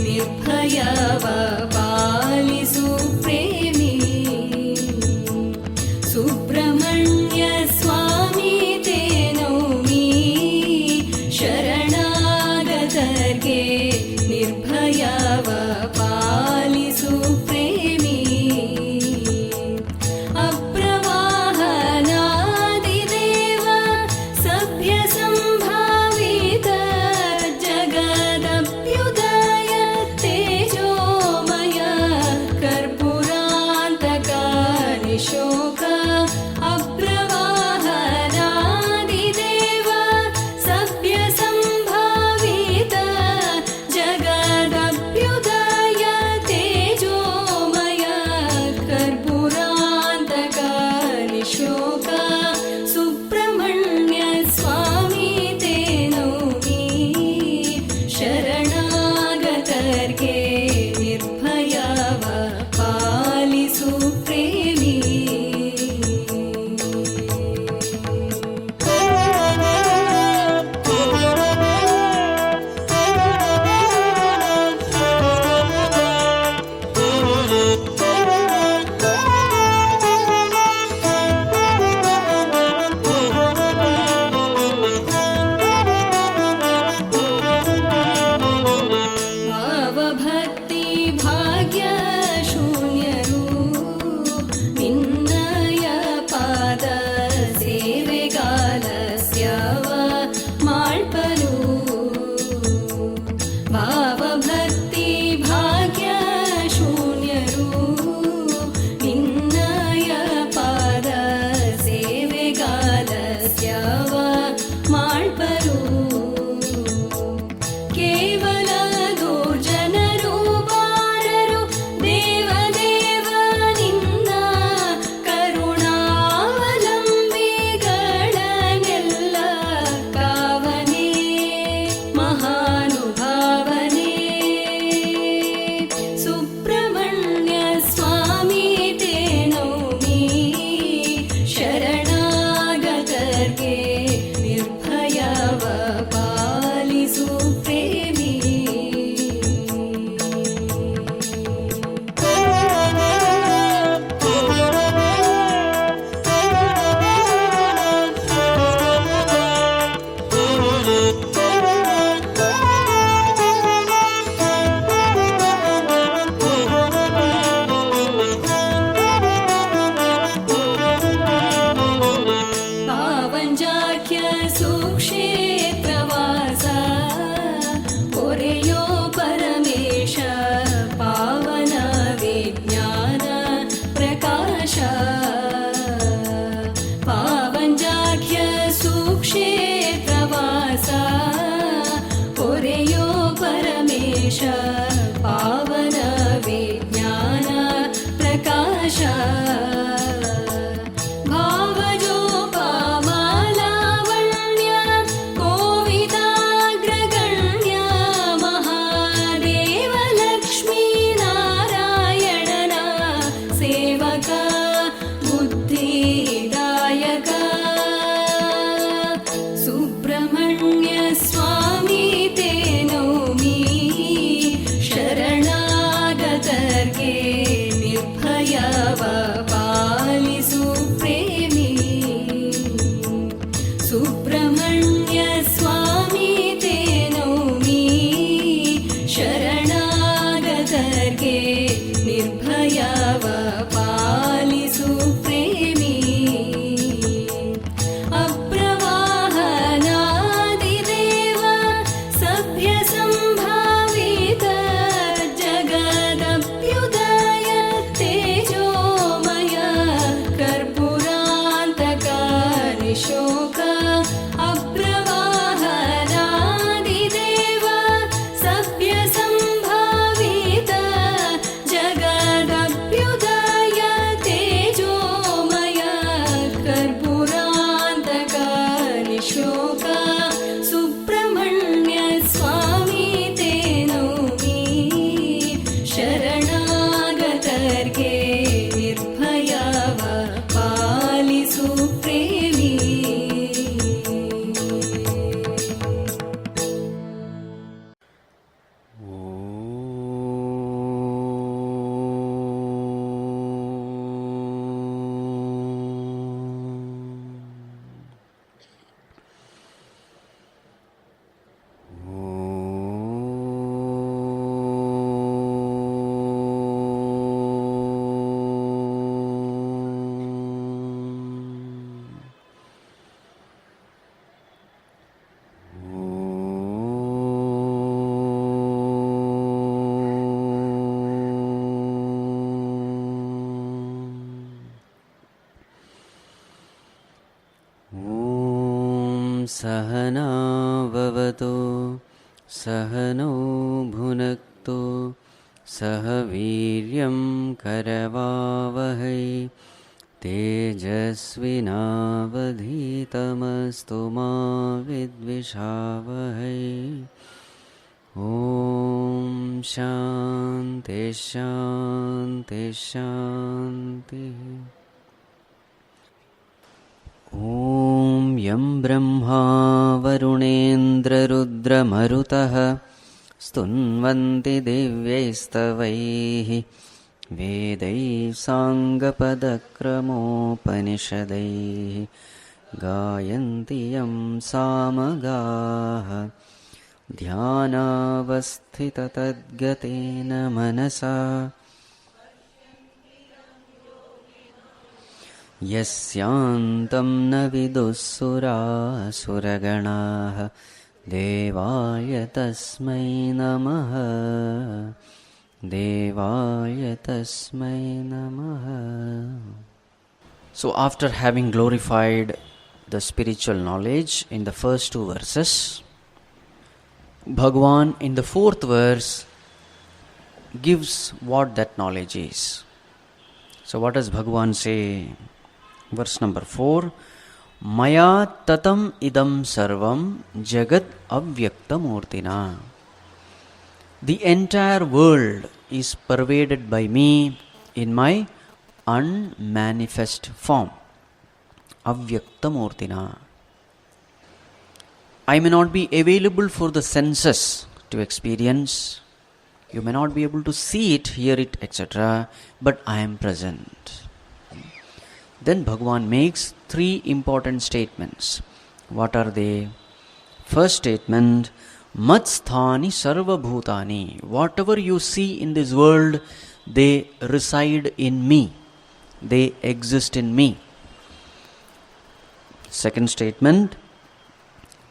ನಿರ್ಭಯವ ಪಾಲಿಸು ಪ್ರೇಮಿ ಸುಬ್ರಹ್ಮಣ್ಯ ಸ್ವಾಮಿ ತೇ ನೌಮಿ ಶರಣಾಗತರ್ಗೆ ನಿರ್ಭಯವ ಪಾಲಿಸು ಪ್ರೇಮಿ ಅಪ್ರವಾಹನಾದಿದೇವ ಸಭ್ಯ ಸಂಭಾವಿತ ಜಗದಭ್ಯುದಯ ತೇಜೋಮಯ ಕರ್ಪೂರಾಂತಕ ನಿಶೋಕ ಅಪ್ರವಾಹನಾದಿದೇವ ಸಭ್ಯ ಸಂಭಾವಿತ ಜಗದಭ್ಯುದಯ ತೇಜೋಮಯ ಕರ್ಪೂರಾಂತಕ ನಿಶೋಕ ಸುಬ್ರಹ್ಮಣ್ಯ ಸ್ವಾಮಿ ತೇ ನೌಮಿ ಶರಣಾಗತರ್ಗೆ ನಿರ್ಭಯವ ಪಾಲಿಸು ಪ್ರೇಮಿ ಭಾವಭಕ್ತಿ ಭಾಗ್ಯ ಶೂನ್ಯರು ನಿನ್ನಯ ಪಾದ ಸೇವೆಗಾಲಸ್ಯವ ಮಾಡ್ಪರು ಭಾವಭಕ್ತಿ ಭಾಗ್ಯ ಶೂನ್ಯರು ನಿನ್ನಯ ಪಾದ ಸೇವೆಗಾಲಸ್ಯವ ಮಾಡ್ಪರು ಕೇವಲ ದುರ್ಜನರು ಬಾರರು ದೇವದೇವ ನಿನ್ನ ಕರುಣಾವಲಂಬಿಗಳನ್ನೆಲ್ಲ ಕಾವನೇ ಮಹಾನುಭಾವನೇ ಸುಬ್ರಹ್ಮಣ್ಯ ಸ್ವಾಮಿ ತೇ ನೌಮಿ ಶರಣಾಗತರ್ಗೆ ನಿರ್ಭಯವ ಪಾಲಿಸು ಪ್ರೇಮಿ ಪಾವಂಜಾಖ್ಯ ಸುಕ್ಷೇತ್ರವಾಸ ಪೊರೆಯೋ ಪರಮೇಶ ಪಾವನ ವಿಜ್ಞಾನ ಪ್ರಕಾಶ ಪಾವಂಜಾಖ್ಯ ಸುಕ್ಷೇತ್ರವಾಸ ಪೊರೆಯೋ ಪರಮೇಶ ಪಾವನ ವಿಜ್ಞಾನ ಪ್ರಕಾಶ ಭಾವಜೋಪಾಮಾಲಾವಣ್ಯ ಕೋವಿದಾಗ್ರಗಣ್ಯ ಮಹಾದೇವ ಲಕ್ಷ್ಮೀ ನಾರಾಯಣನ ಸೇವಕ ಬುದ್ಧಿದಾಯಕ ಸುಬ್ರಹ್ಮಣ್ಯ ಸ್ವಾಮಿ ತೇ ನೌಮಿ ಶರಣಾಗತರ್ಗೆ ನಿರ್ಭಯವ सहनाववतु सहनौ भुनक्तु सह वीर्यं करवावहै तेजस्विनावधीतमस्तु मा विद्विषावहै। ॐ शान्ति शान्ति शान्तिः। ॐ यं ब्रह्मा वरुणेन्द्ररुद्रमरुतः स्तुन्वन्ति दिव्यैस्तवैः वेदैः साङ्गपदक्रमोपनिषदैः गायन्ति यं सामगाः ध्यानावस्थिततद्गतेन मनसा यस्यान्तं न विदुःसुरासुरगणाः देवाय तस्मै नमः देवाय तस्मै नमः। So after having glorified the spiritual knowledge in the first two verses, Bhagavan in the fourth verse gives what that knowledge is. So what does Bhagavan say? Verse number 4, Maya tatam idam sarvam jagat avyaktamurtina. The entire world is pervaded by me in my unmanifest form. Avyaktamurtina. I may not be available for the senses to experience. You may not be able to see it, hear it, etc. But I am present. Then Bhagavan makes three important statements. What are they? First statement, Matsthani sarva bhutani. Whatever you see in this world, they reside in me. They exist in me. Second statement,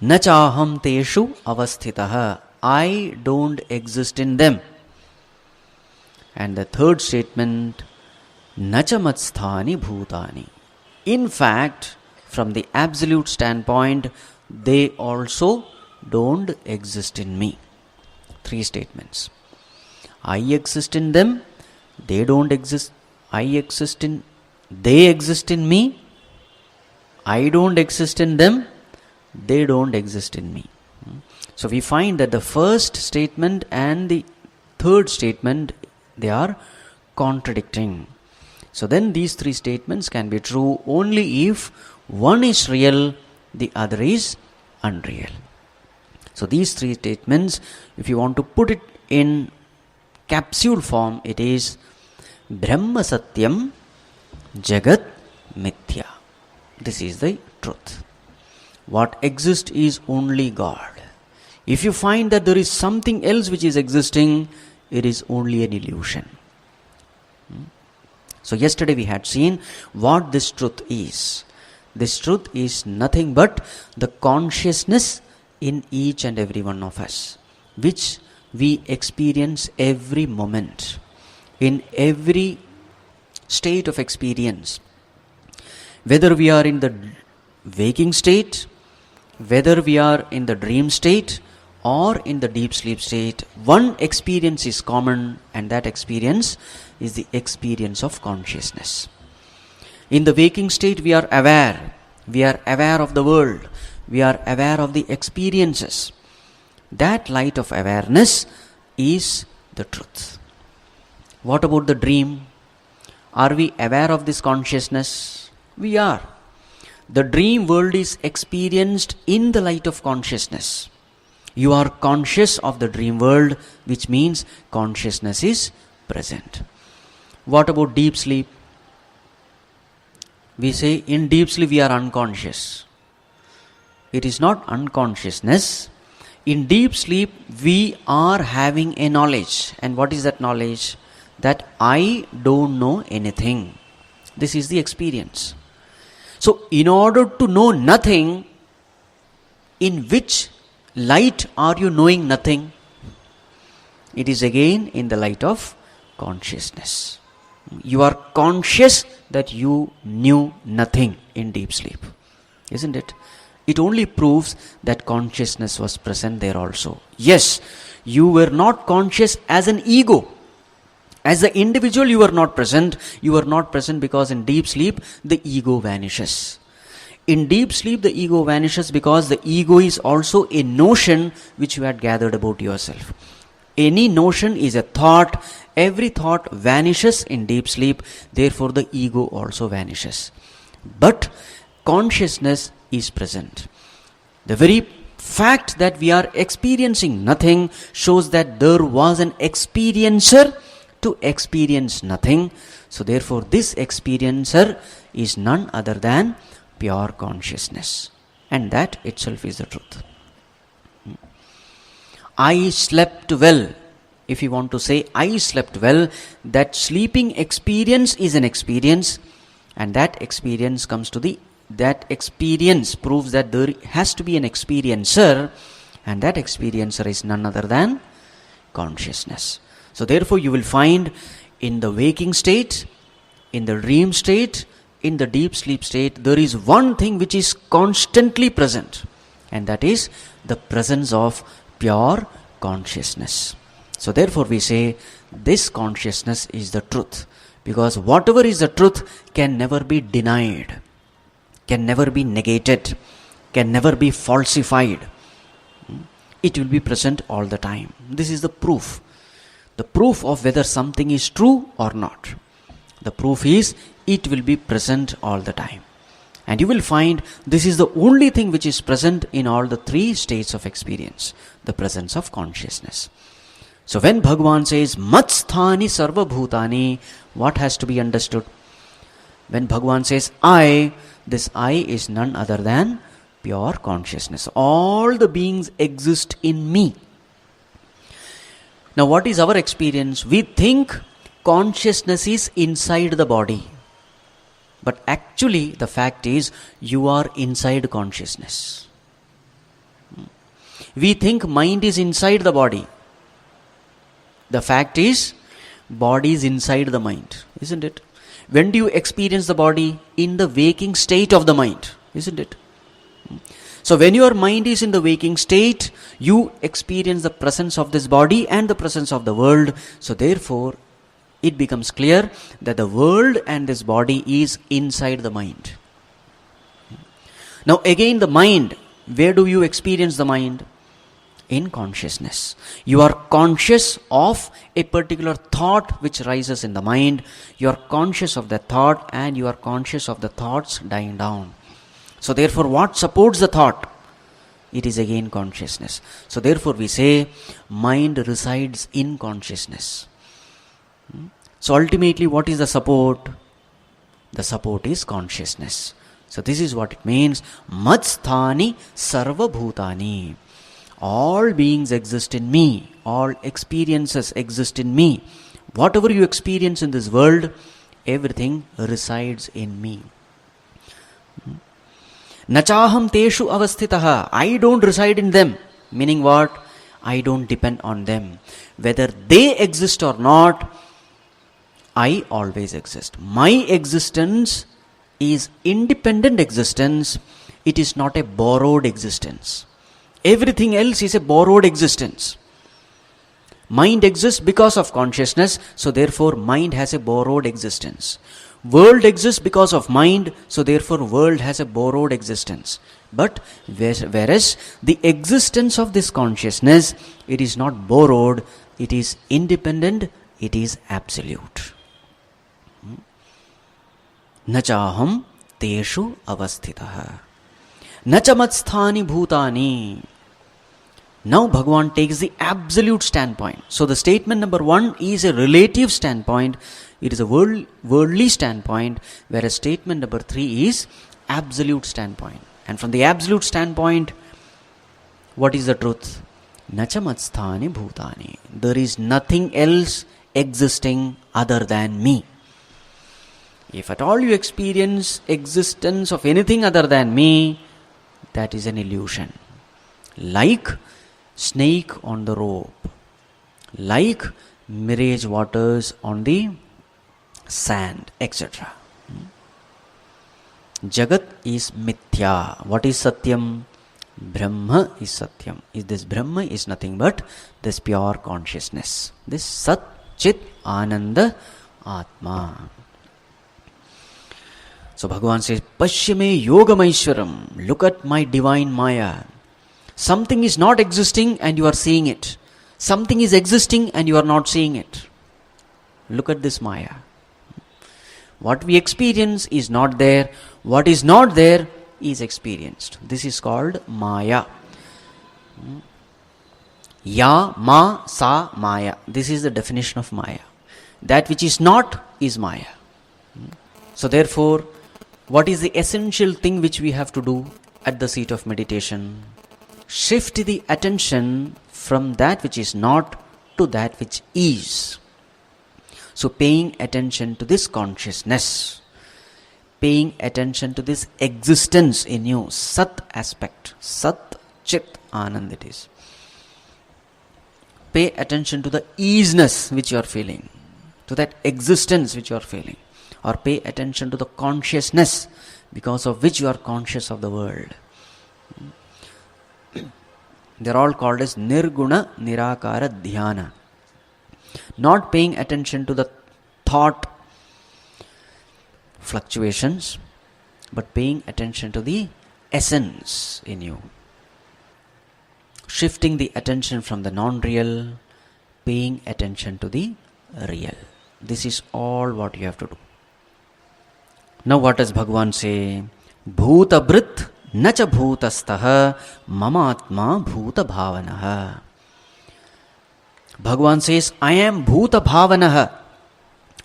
Nachaham teshu avasthitaha. I don't exist in them. And the third statement, Nachamatsthani bhutani. In fact, from the absolute standpoint, they also don't exist in me. Three statements. I exist in them, they don't exist. They exist in me. I don't exist in them, they don't exist in me. So we find that the first statement and the third statement, they are contradicting. So then these three statements can be true only if one is real, the other is unreal. So these three statements, if you want to put it in capsule form, it is Brahma Satyam Jagat Mithya. This is the truth. What exists is only God. If you find that there is something else which is existing, it is only an illusion. So yesterday we had seen what this truth is. This truth is nothing but the consciousness in each and every one of us, which we experience every moment, in every state of experience. Whether we are in the waking state, whether we are in the dream state or in the deep sleep state, one experience is common, and that experience is the experience of consciousness. In the waking state, we are aware. We are aware of the world. We are aware of the experiences. That light of awareness is the truth. What about the dream? Are we aware of this consciousness? We are. The dream world is experienced in the light of consciousness. You are conscious of the dream world, which means consciousness is present. What about deep sleep? We say in deep sleep we are unconscious. It is not unconsciousness. In deep sleep we are having a knowledge. And what is that knowledge? That I don't know anything. This is the experience. So in order to know nothing, in which light are you knowing nothing? It is again in the light of consciousness. You are conscious that you knew nothing in deep sleep, isn't it? It only proves that consciousness was present there also. Yes, you were not conscious as an ego. As the individual, you are not present. You are not present because in deep sleep, the ego vanishes. In deep sleep, the ego vanishes because the ego is also a notion which you had gathered about yourself. Any notion is a thought. Every thought vanishes in deep sleep. Therefore, the ego also vanishes. But consciousness is present. The very fact that we are experiencing nothing shows that there was an experiencer to experience nothing. So therefore this experiencer is none other than pure consciousness. And that itself is the truth. I slept well. If you want to say I slept well, that sleeping experience is an experience, and that experience proves that there has to be an experiencer, and that experiencer is none other than consciousness. So therefore you will find in the waking state, in the dream state, in the deep sleep state, there is one thing which is constantly present, and that is the presence of pure consciousness. So therefore we say this consciousness is the truth, because whatever is the truth can never be denied, can never be negated, can never be falsified. It will be present all the time. This is the proof. The proof of whether something is true or not. The proof is it will be present all the time. And you will find this is the only thing which is present in all the three states of experience, the presence of consciousness. So when Bhagavan says Matsthani Sarva Bhutani, what has to be understood? When Bhagavan says I, this I is none other than pure consciousness. All the beings exist in me. Now what is our experience? We think consciousness is inside the body. But actually the fact is you are inside consciousness. We think mind is inside the body. The fact is body is inside the mind, isn't it? When do you experience the body? In the waking state of the mind, isn't it? So when your mind is in the waking state, you experience the presence of this body and the presence of the world. So therefore, it becomes clear that the world and this body is inside the mind. Now again the mind, where do you experience the mind? In consciousness. You are conscious of a particular thought which rises in the mind. You are conscious of that thought and you are conscious of the thoughts dying down. So therefore what supports the thought? It is again consciousness. So therefore we say mind resides in consciousness. So ultimately what is the support? The support is consciousness. So this is what it means. Matsthani Sarva Bhutani. All beings exist in me. All experiences exist in me. Whatever you experience in this world, everything resides in me. Nachaham teshu avasthitaha. I don't reside in them. Meaning what? I don't depend on them. Whether they exist or not, I always exist. My existence is independent existence. It is not a borrowed existence. Everything else is a borrowed existence. Mind exists because of consciousness, so therefore mind has a borrowed existence. World exists because of mind, so therefore world has a borrowed existence. But whereas the existence of this consciousness, it is not borrowed, it is independent, it is absolute. Nachaham teshu avasthitaha. Nachamatthani bhutani. Now Bhagavan takes the absolute standpoint. So the statement number 1 is a relative standpoint. It is a worldly standpoint, whereas statement number 3 is absolute standpoint. And from the absolute standpoint, what is the truth? Nachamatthani bhutani. There is nothing else existing other than me. If at all you experience existence of anything other than me, that is an illusion. Like snake on the rope, like mirage waters on the sand, etc. Jagat is mithya. What is Satyam? Brahma is Satyam. This Brahma is nothing but this pure consciousness. This Sat Chit Ananda Atma. So Bhagavan says, Pashyame Yogamaishwaram. Look at my divine Maya. Something is not existing and you are seeing it. Something is existing and you are not seeing it. Look at this Maya. What we experience is not there. What is not there is experienced. This is called Maya. Ya, Ma, Sa, Maya. This is the definition of Maya. That which is not is Maya. So therefore, what is the essential thing which we have to do at the seat of meditation? Shift the attention from that which is not to that which is. So paying attention to this consciousness, paying attention to this existence in you, Sat aspect, Sat Chit Anand it is. Pay attention to the easiness which you are feeling, to that existence which you are feeling, or pay attention to the consciousness because of which you are conscious of the world. They are all called as Nirguna Nirakara Dhyana. Not paying attention to the thought fluctuations, but paying attention to the essence in you. Shifting the attention from the non-real, paying attention to the real. This is all what you have to do. Now what does Bhagavan say? Bhuta Bhrit Nacha Bhutastaha Mamatma Bhuta Bhavanaha. Bhagavan says, I am Bhuta Bhavanaha.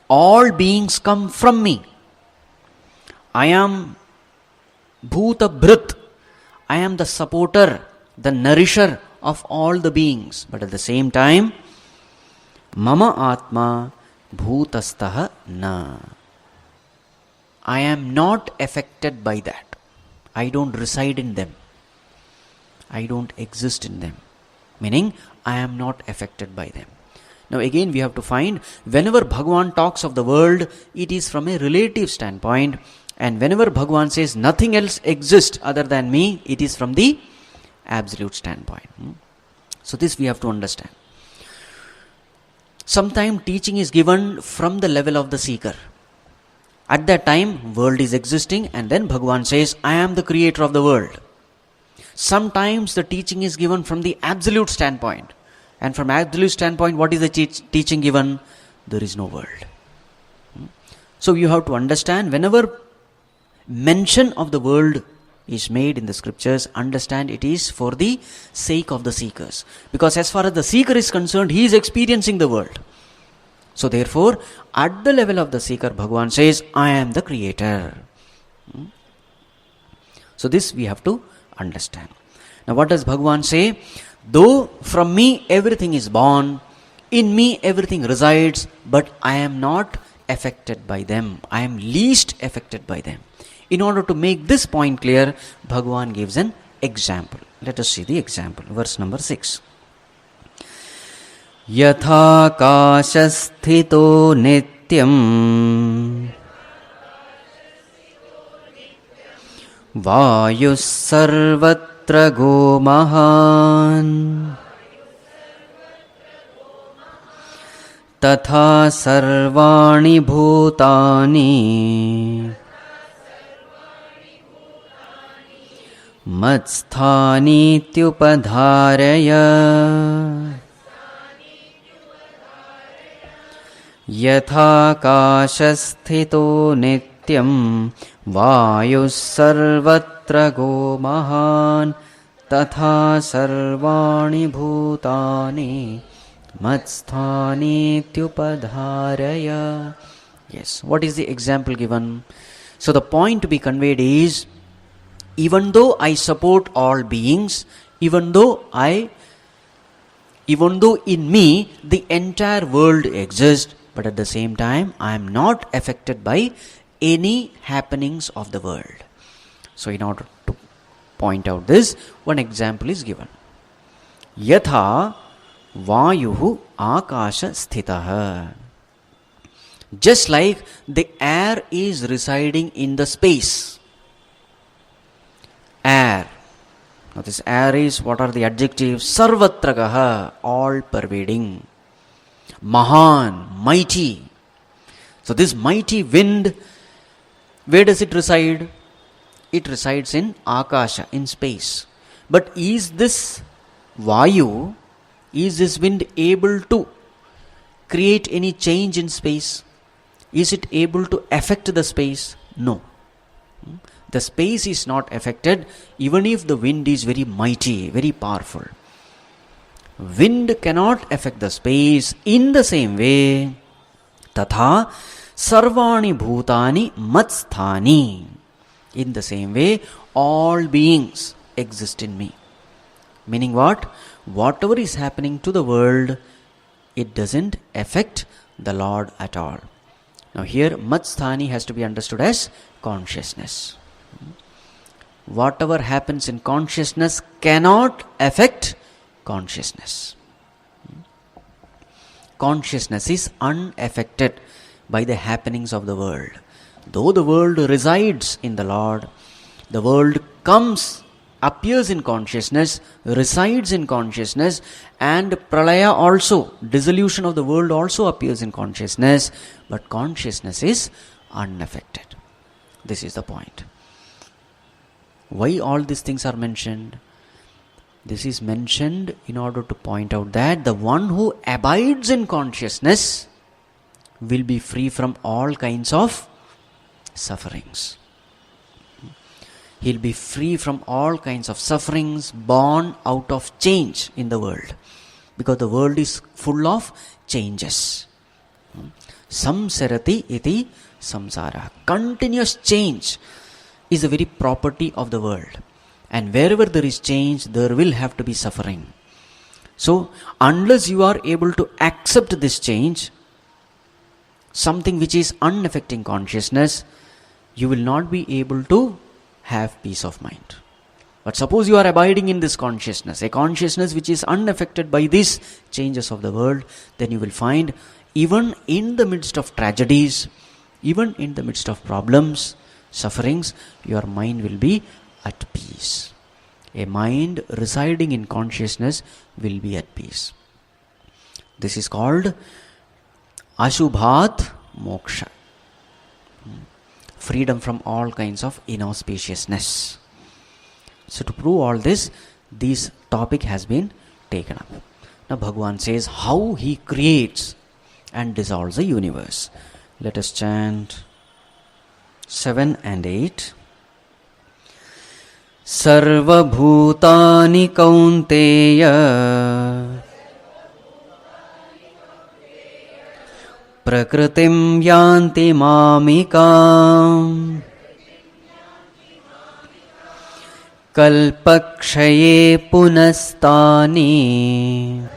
All beings come from me. I am Bhuta Bhrit. I am the supporter, the nourisher of all the beings. But at the same time, Mama Atma Bhutastaha Na. I am not affected by that. I don't reside in them. I don't exist in them. Meaning, I am not affected by them. Now again we have to find, whenever Bhagavan talks of the world, it is from a relative standpoint. And whenever Bhagavan says nothing else exists other than me, it is from the absolute standpoint. So this we have to understand. Sometimes teaching is given from the level of the seeker. At that time, world is existing and then Bhagavan says, I am the creator of the world. Sometimes the teaching is given from the absolute standpoint. And from absolute standpoint, what is the teaching given? There is no world. So you have to understand, whenever mention of the world is made in the scriptures, understand it is for the sake of the seekers. Because as far as the seeker is concerned, he is experiencing the world. So therefore, at the level of the seeker, Bhagavan says, I am the creator. So this we have to understand. Now what does Bhagavan say? Though from me everything is born, in me everything resides, but I am not affected by them. I am least affected by them. In order to make this point clear, Bhagavan gives an example. Let us see the example. Verse number 6. Yatha kashasthito nityam vayus sarvatra go mahan tatha sarvani bhutani matsthani tyupadharaya yatha kashasthito nityam vayus sarvatra go mahan tatha sarvani bhutani matsthani tyupadharaya. Yes, what is the example given? So the point to be conveyed is, even though I support all beings, even though in me the entire world exists, but at the same time I am not affected by any happenings of the world. So in order to point out this, one example is given. Yatha vayuhu akasha sthitaha. Just like the air is residing in the space, air. Now this air is, what are the adjectives? Sarvatragaha, all pervading. Mahan, mighty. So this mighty wind, where does it reside? It resides in Akasha, in space. But is this Vayu, is this wind able to create any change in space? Is it able to affect the space? No. The space is not affected even if the wind is very mighty, very powerful. Wind cannot affect the space. In the same way, tatha sarvani bhutani matsthani. In the same way, all beings exist in me. Meaning what? Whatever is happening to the world, it doesn't affect the Lord at all. Now here, matsthani has to be understood as consciousness. Whatever happens in consciousness cannot affect consciousness. Consciousness is unaffected by the happenings of the world. Though the world resides in the Lord, the world comes, appears in consciousness, resides in consciousness, and pralaya also, dissolution of the world also appears in consciousness, but consciousness is unaffected. This is the point. Why all these things are mentioned? This is mentioned in order to point out that the one who abides in consciousness will be free from all kinds of sufferings. He'll be free from all kinds of sufferings born out of change in the world, because the world is full of changes. Samsarati iti samsara. Continuous change is a very property of the world, and wherever there is change, there will have to be suffering. So unless you are able to accept this change, something which is unaffecting consciousness, you will not be able to have peace of mind. But suppose you are abiding in this consciousness, a consciousness which is unaffected by these changes of the world, then you will find even in the midst of tragedies, even in the midst of problems, sufferings, your mind will be at peace. A mind residing in consciousness will be at peace. This is called Ashubhat Moksha. Freedom from all kinds of inauspiciousness. So to prove all this topic has been taken up. Now Bhagavan says how he creates and dissolves the universe. Let us chant 7 and 8. Sarva bhutani kaunteya prakritim yanti mamikam kalpakshaye punastani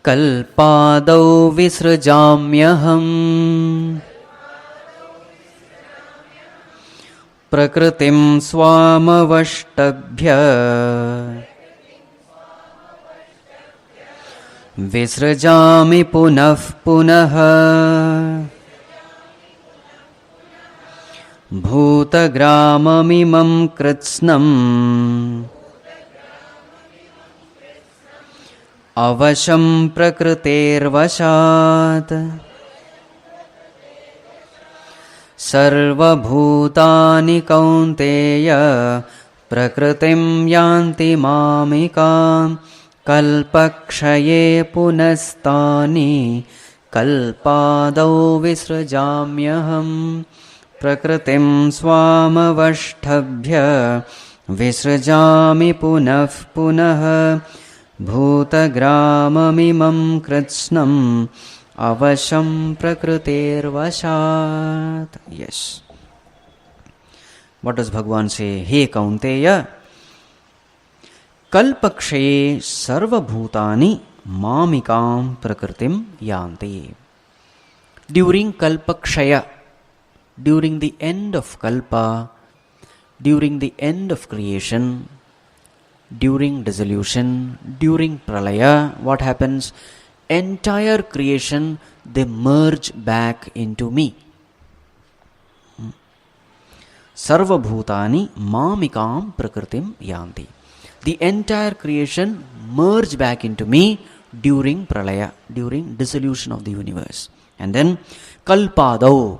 kalpadau visrajamyaham prakritim swamavashtabhya visrajami punah punah bhutagramamimam kritsnam avasham prakritervashat sarvabhutani kaunteya prakritim yanti mamikam kalpakshaye punastani kalpadau visrajamyaham prakritim swamavashtabhya visrajami punah punah bhutagramamimam kritsnam avasham prakritervashat. Yes. What does Bhagavan say? Hey Kaunteya, kalpakshaye sarvabhutani mamikam prakritim yanti. During kalpakshaya, during the end of kalpa, during the end of creation, during dissolution, during pralaya, what happens? Entire creation, they merge back into me. sarvabhutani mamikam prakritim yanti. The entire creation merged back into me during pralaya, during dissolution of the universe. And then kalpadau,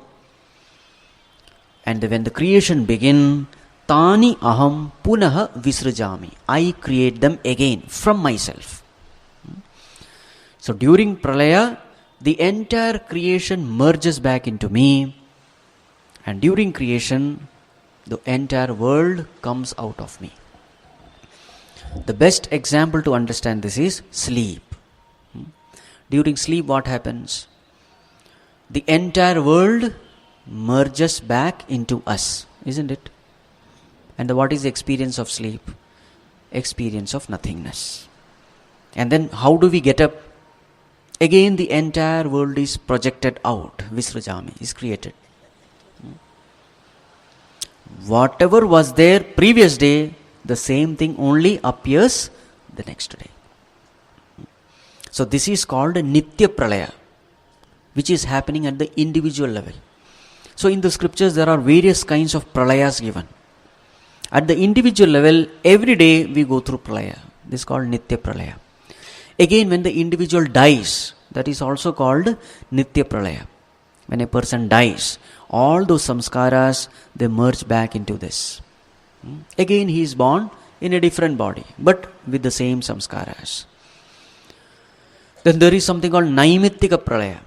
and when the creation begin, tani aham punaha visrajami, I create them again from myself. So during pralaya, the entire creation merges back into me, and during creation, the entire world comes out of me. The best example to understand this is sleep. During sleep, what happens? The entire world merges back into us, isn't it? And what is the experience of sleep? Experience of nothingness. And then how do we get up? Again, the entire world is projected out. Visrajami is created. Whatever was there previous day, the same thing only appears the next day. So this is called Nitya Pralaya, which is happening at the individual level. So in the scriptures there are various kinds of pralayas given. At the individual level, every day we go through pralaya. This is called Nitya Pralaya. Again, when the individual dies, that is also called Nitya Pralaya. When a person dies, all those samskaras, they merge back into this. Again, he is born in a different body, but with the same samskaras. Then there is something called Naimittika Pralaya.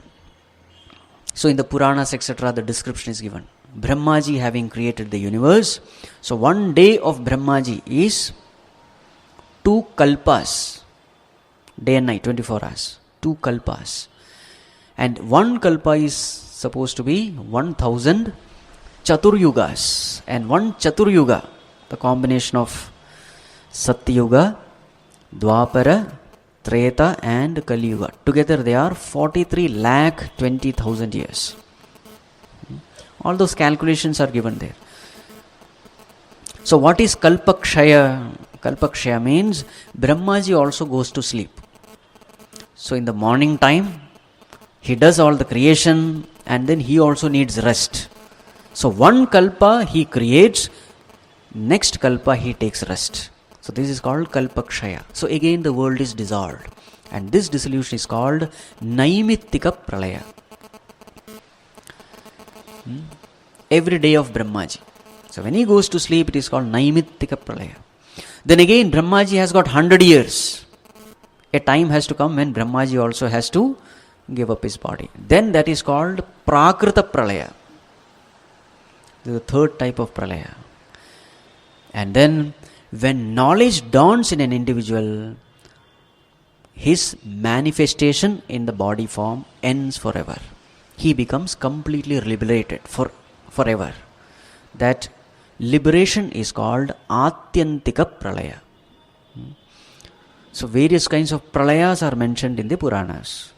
So in the Puranas, etc., the description is given. Brahmaji having created the universe. So one day of Brahmaji is 2 kalpas. Day and night, 24 hours. 2 kalpas. And 1 kalpa is supposed to be 1000 Chaturyugas. And 1 Chaturyuga, the combination of Satyuga, Dwapara, Treta and Kali Yuga. Together they are 43,20,000 years. All those calculations are given there. So what is Kalpakshaya? Kalpakshaya means Brahmaji also goes to sleep. So in the morning time, he does all the creation and then he also needs rest. So 1 kalpa he creates, next kalpa he takes rest. So this is called Kalpakshaya. So again the world is dissolved. And this dissolution is called Naimittika Pralaya. Every day of Brahmaji. So when he goes to sleep, it is called Naimittika Pralaya. Then again Brahmaji has got 100 years. A time has to come when Brahmaji also has to give up his body. Then that is called Prakrita Pralaya. This is the third type of Pralaya. And then when knowledge dawns in an individual, his manifestation in the body form ends forever. He becomes completely liberated forever. That liberation is called Atyantika Pralaya. So various kinds of pralayas are mentioned in the Puranas.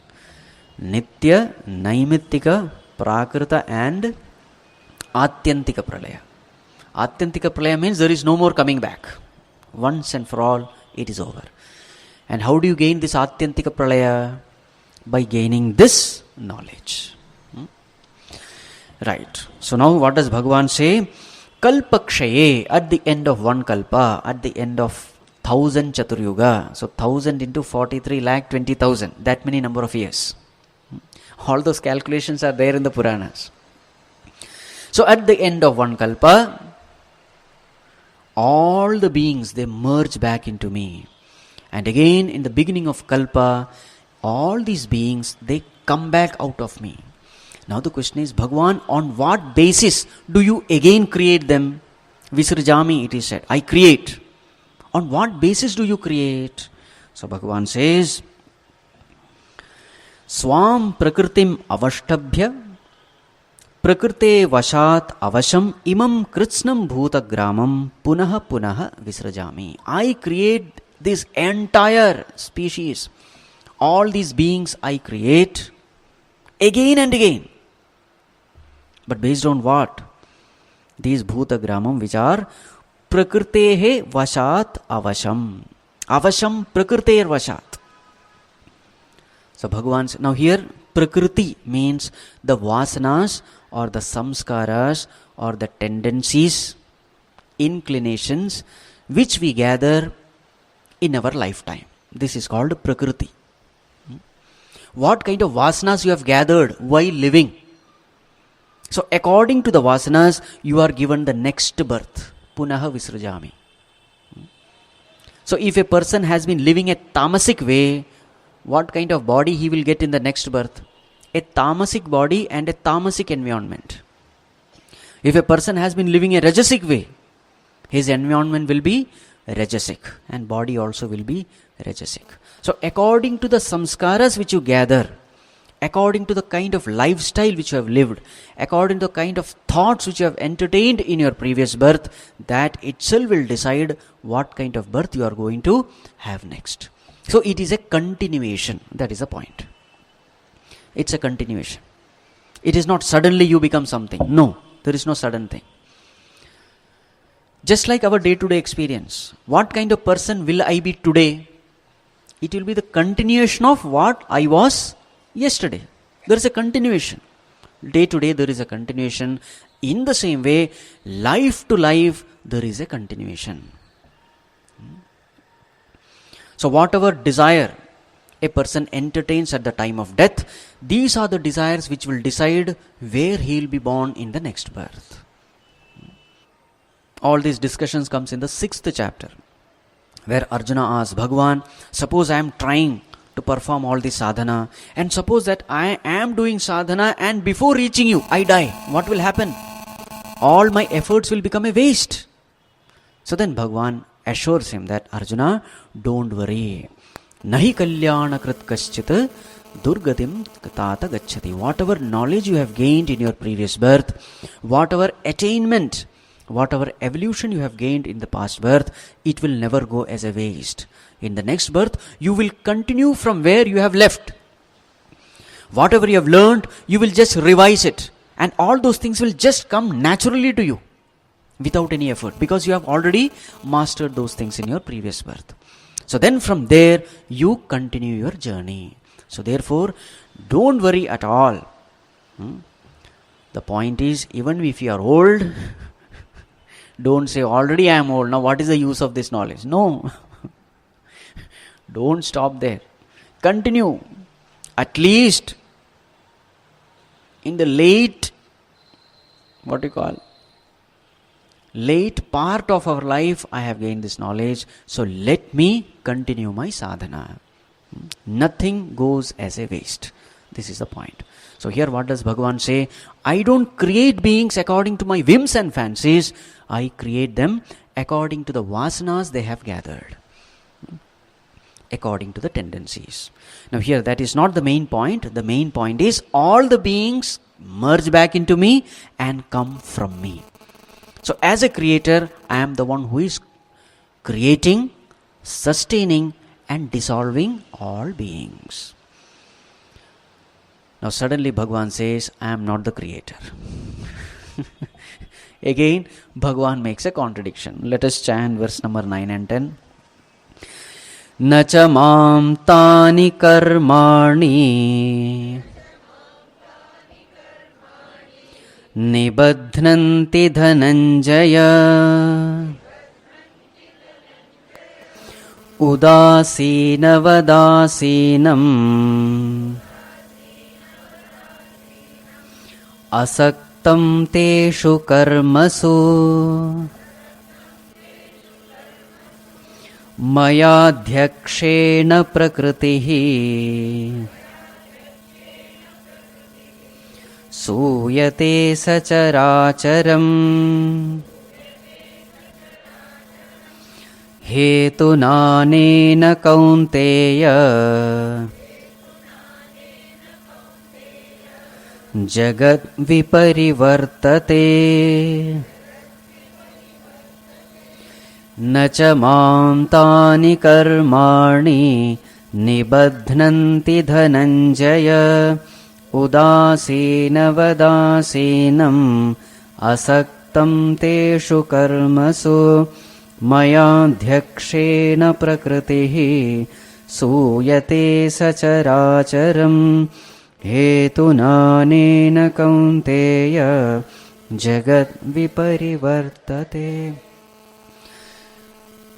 Nitya, Naimittika, Prakrita and Atyantika Pralaya. Atyantika Pralaya means there is no more coming back. Once and for all, it is over. And how do you gain this Atyantika Pralaya? By gaining this knowledge. Right. So now what does Bhagavan say? Kalpakshaye, at the end of 1 kalpa, at the end of 1000 Chaturyuga. So 1000 into 43,20,000. That many number of years. All those calculations are there in the Puranas. So at the end of 1 kalpa, all the beings, they merge back into me. And again in the beginning of kalpa, all these beings, they come back out of me. Now the question is, Bhagavan, on what basis do you again create them? Visrajami, it is said, I create. On what basis do you create? So Bhagavan says, Swam prakritim avashtabhya prakrite vashat avasham imam kritsnam bhuta gramam punaha punaha visrajami. I create this entire species. All these beings I create again and again. But based on what? These bhuta gramam which are prakritehe vashat avasham. Avasham prakriteher vashat. So Bhagavan, now here Prakriti means the vasanas or the samskaras or the tendencies, inclinations which we gather in our lifetime. This is called Prakriti. What kind of vasanas you have gathered while living. So according to the vasanas, you are given the next birth. Punaha Visrajami. So if a person has been living a tamasic way, what kind of body he will get in the next birth? A tamasic body and a tamasic environment. If a person has been living a rajasic way, his environment will be rajasic and body also will be rajasic. So according to the samskaras which you gather, according to the kind of lifestyle which you have lived, according to the kind of thoughts which you have entertained in your previous birth, that itself will decide what kind of birth you are going to have next. So it is a continuation. That is the point. It's a continuation. It is not suddenly you become something. No, there is no sudden thing. Just like our day-to-day experience, what kind of person will I be today? It will be the continuation of what I was yesterday. There is a continuation. Day to day there is a continuation. In the same way, life to life there is a continuation. So whatever desire a person entertains at the time of death, these are the desires which will decide where he will be born in the next birth. All these discussions comes in the 6th chapter, where Arjuna asks Bhagavan, suppose I am trying to perform all this sadhana, and suppose that I am doing sadhana and before reaching you I die, what will happen? All my efforts will become a waste. So then Bhagavan assures him that Arjuna, don't worry, nahi kalyana krit kaschit durgatim tata gacchati. Whatever knowledge you have gained in your previous birth, whatever attainment, whatever evolution you have gained in the past birth, it will never go as a waste. In the next birth, you will continue from where you have left. Whatever you have learned, you will just revise it. And all those things will just come naturally to you without any effort, because you have already mastered those things in your previous birth. So then from there, you continue your journey. So therefore, don't worry at all. The point is, even if you are old, don't say, already I am old, now what is the use of this knowledge? No. Don't stop there. Continue. At least in the late part of our life, I have gained this knowledge. So let me continue my sadhana. Nothing goes as a waste. This is the point. So here what does Bhagavan say? I don't create beings according to my whims and fancies. I create them according to the vasanas they have gathered, according to the tendencies. Now here that is not the main point. The main point is all the beings merge back into me and come from me. So as a creator, I am the one who is creating, sustaining and dissolving all beings. Now suddenly Bhagavan says, I am not the creator. Again, Bhagavan makes a contradiction. Let us chant verse number 9 and 10. न च मां तानि कर्माणि निबध्नन्ति धनञ्जय उदासीनवदासीनम् असक्तं तेषु कर्मसु मयाध्यक्षेण प्रकृतिः सूयते सचराचरम् हेतुनानेन कौन्तेय जगत् विपरिवर्तते न च मां तानि कर्माणि निबध्नन्ति धनञ्जय उदासीनवदासीनम् असक्तं तेषु कर्मसु मयाध्यक्षेण प्रकृतिः सूयते सचराचरम् हेतुनानेन कौन्तेय jagat viparivartate.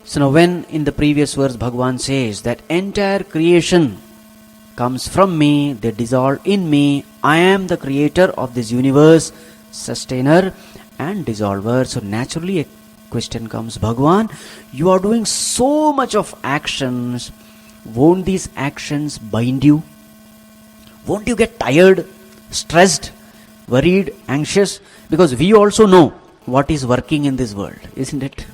So now when in the previous verse Bhagavan says that entire creation comes from me, they dissolve in me, I am the creator of this universe, sustainer and dissolver. So naturally a question comes, Bhagavan, you are doing so much of actions, won't these actions bind you? Won't you get tired, stressed, worried, anxious? Because we also know what is working in this world, isn't it?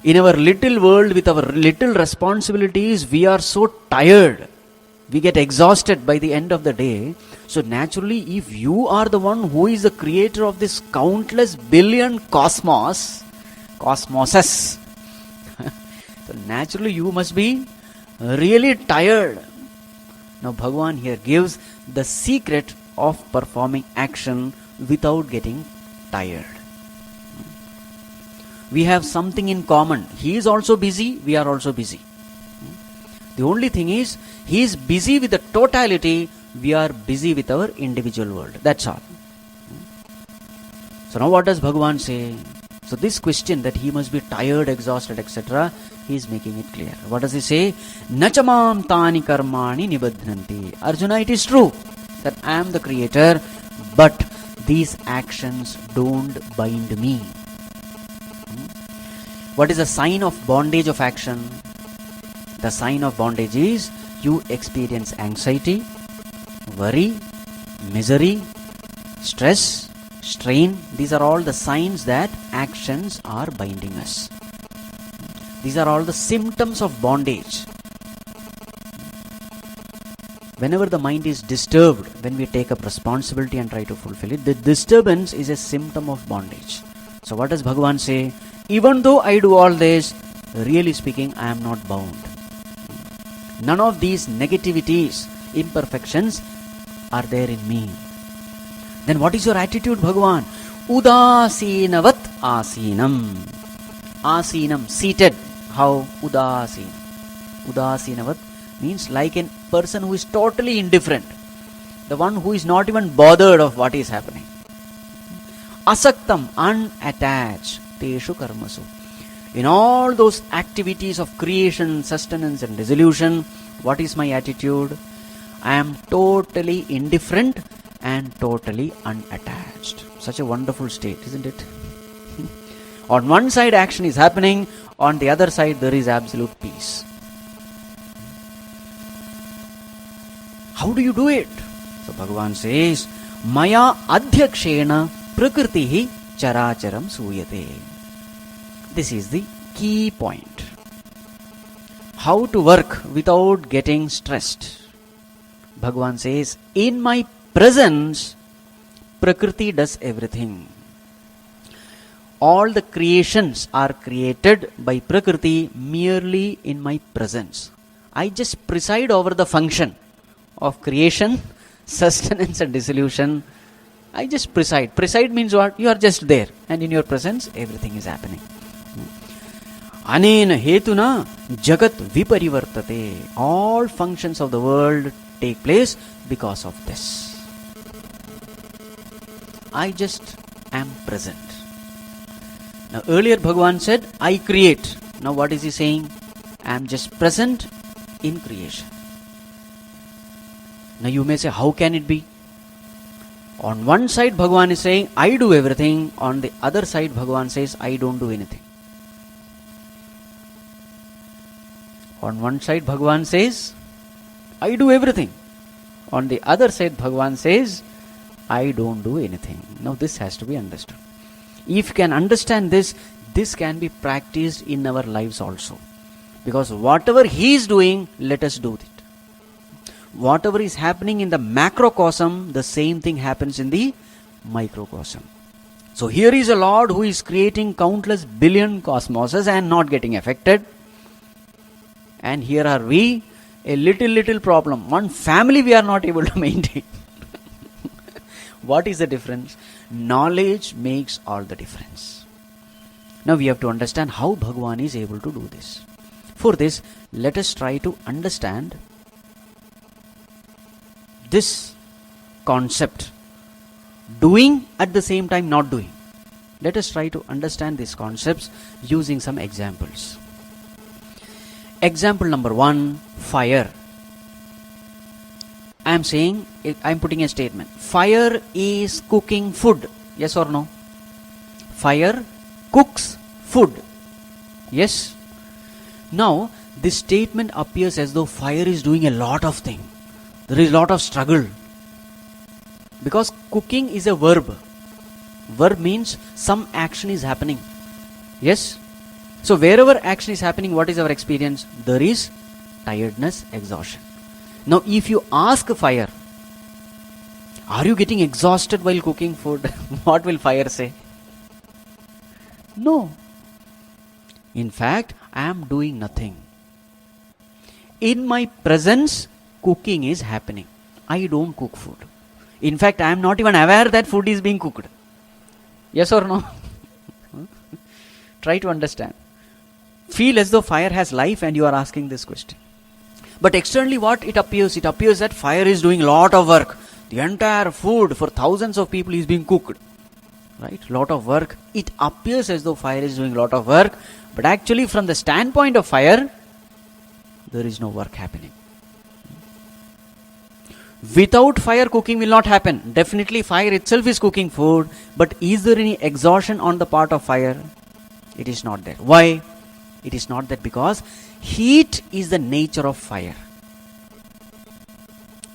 In our little world with our little responsibilities, we are so tired. We get exhausted by the end of the day. So naturally, if you are the one who is the creator of this countless billion cosmoses, so naturally you must be really tired. Now Bhagavan here gives the secret of performing action without getting tired. We have something in common. He is also busy, we are also busy. The only thing is, he is busy with the totality, we are busy with our individual world. That's all. So now what does Bhagavan say? So this question that he must be tired, exhausted, etc., he is making it clear. What does he say? Nachamam tani karmani nibadhanti. Arjuna, it is true that I am the creator, but these actions don't bind me. What is the sign of bondage of action? The sign of bondage is you experience anxiety, worry, misery, stress, strain. These are all the signs that actions are binding us. These are all the symptoms of bondage. Whenever the mind is disturbed, when we take up responsibility and try to fulfill it, the disturbance is a symptom of bondage. So what does Bhagavan say? Even though I do all this, really speaking, I am not bound. None of these negativities, imperfections are there in me. Then what is your attitude, Bhagavan? Udasinavat asinam. Asinam, seated. How? Udasin. Udasinavat means like a person who is totally indifferent. The one who is not even bothered of what is happening. Asaktam, unattached. Teshu karmasu. In all those activities of creation, sustenance and dissolution, what is my attitude? I am totally indifferent and totally unattached. Such a wonderful state, isn't it? On one side action is happening, on the other side there is absolute peace. How do you do it? So Bhagavan says, Maya adhyakshena prakritihi characharam suyate. This is the key point. How to work without getting stressed. Bhagavan says, in my presence, Prakriti does everything. All the creations are created by Prakriti merely in my presence. I just preside over the function of creation, sustenance and dissolution. I just preside. Preside means what? You are just there, and in your presence everything is happening. Anena hetuna jagat viparivartate. All functions of the world take place because of this. I just am present. Now earlier Bhagavan said, I create. Now what is he saying? I am just present in creation. Now you may say, how can it be? On one side Bhagavan is saying, I do everything. On the other side Bhagavan says, I don't do anything. On one side Bhagavan says, I do everything. On the other side Bhagavan says, I don't do anything. Now this has to be understood. If you can understand this, this can be practiced in our lives also. Because whatever he is doing, let us do it. Whatever is happening in the macrocosm, the same thing happens in the microcosm. So here is a Lord who is creating countless billion cosmoses and not getting affected. And here are we, a little problem. One family we are not able to maintain. What is the difference? Knowledge makes all the difference. Now we have to understand how Bhagavan is able to do this. For this, let us try to understand this concept doing at the same time not doing. Let us try to understand these concepts using some examples. Example number 1, fire. I am putting a statement. Fire is cooking food. Yes or no? Fire cooks food. Yes? Now, this statement appears as though fire is doing a lot of things. There is a lot of struggle. Because cooking is a verb. Verb means some action is happening. Yes? So wherever action is happening, what is our experience? There is tiredness, exhaustion. Now if you ask fire, are you getting exhausted while cooking food? What will fire say? No. In fact, I am doing nothing. In my presence, cooking is happening. I don't cook food. In fact, I am not even aware that food is being cooked. Yes or no? Try to understand. Feel as though fire has life and you are asking this question. But externally what it appears? It appears that fire is doing a lot of work. The entire food for thousands of people is being cooked. Right? Lot of work. It appears as though fire is doing a lot of work. But actually from the standpoint of fire, there is no work happening. Without fire, cooking will not happen. Definitely fire itself is cooking food. But is there any exhaustion on the part of fire? It is not there. Why? It is not that because heat is the nature of fire.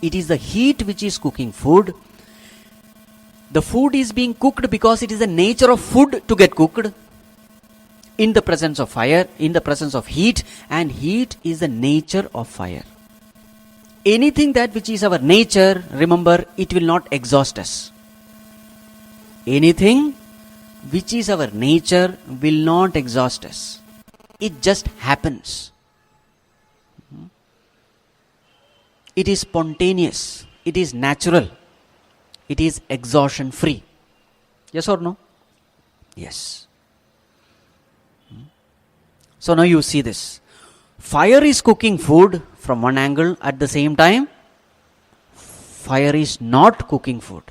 It is the heat which is cooking food. The food is being cooked because it is the nature of food to get cooked in the presence of fire, in the presence of heat, and heat is the nature of fire. Anything that which is our nature, remember, it will not exhaust us. Anything which is our nature will not exhaust us. It just happens. It is spontaneous. It is natural. It is exhaustion free. Yes or no? Yes. So now you see this. Fire is cooking food from one angle. At the same time, fire is not cooking food.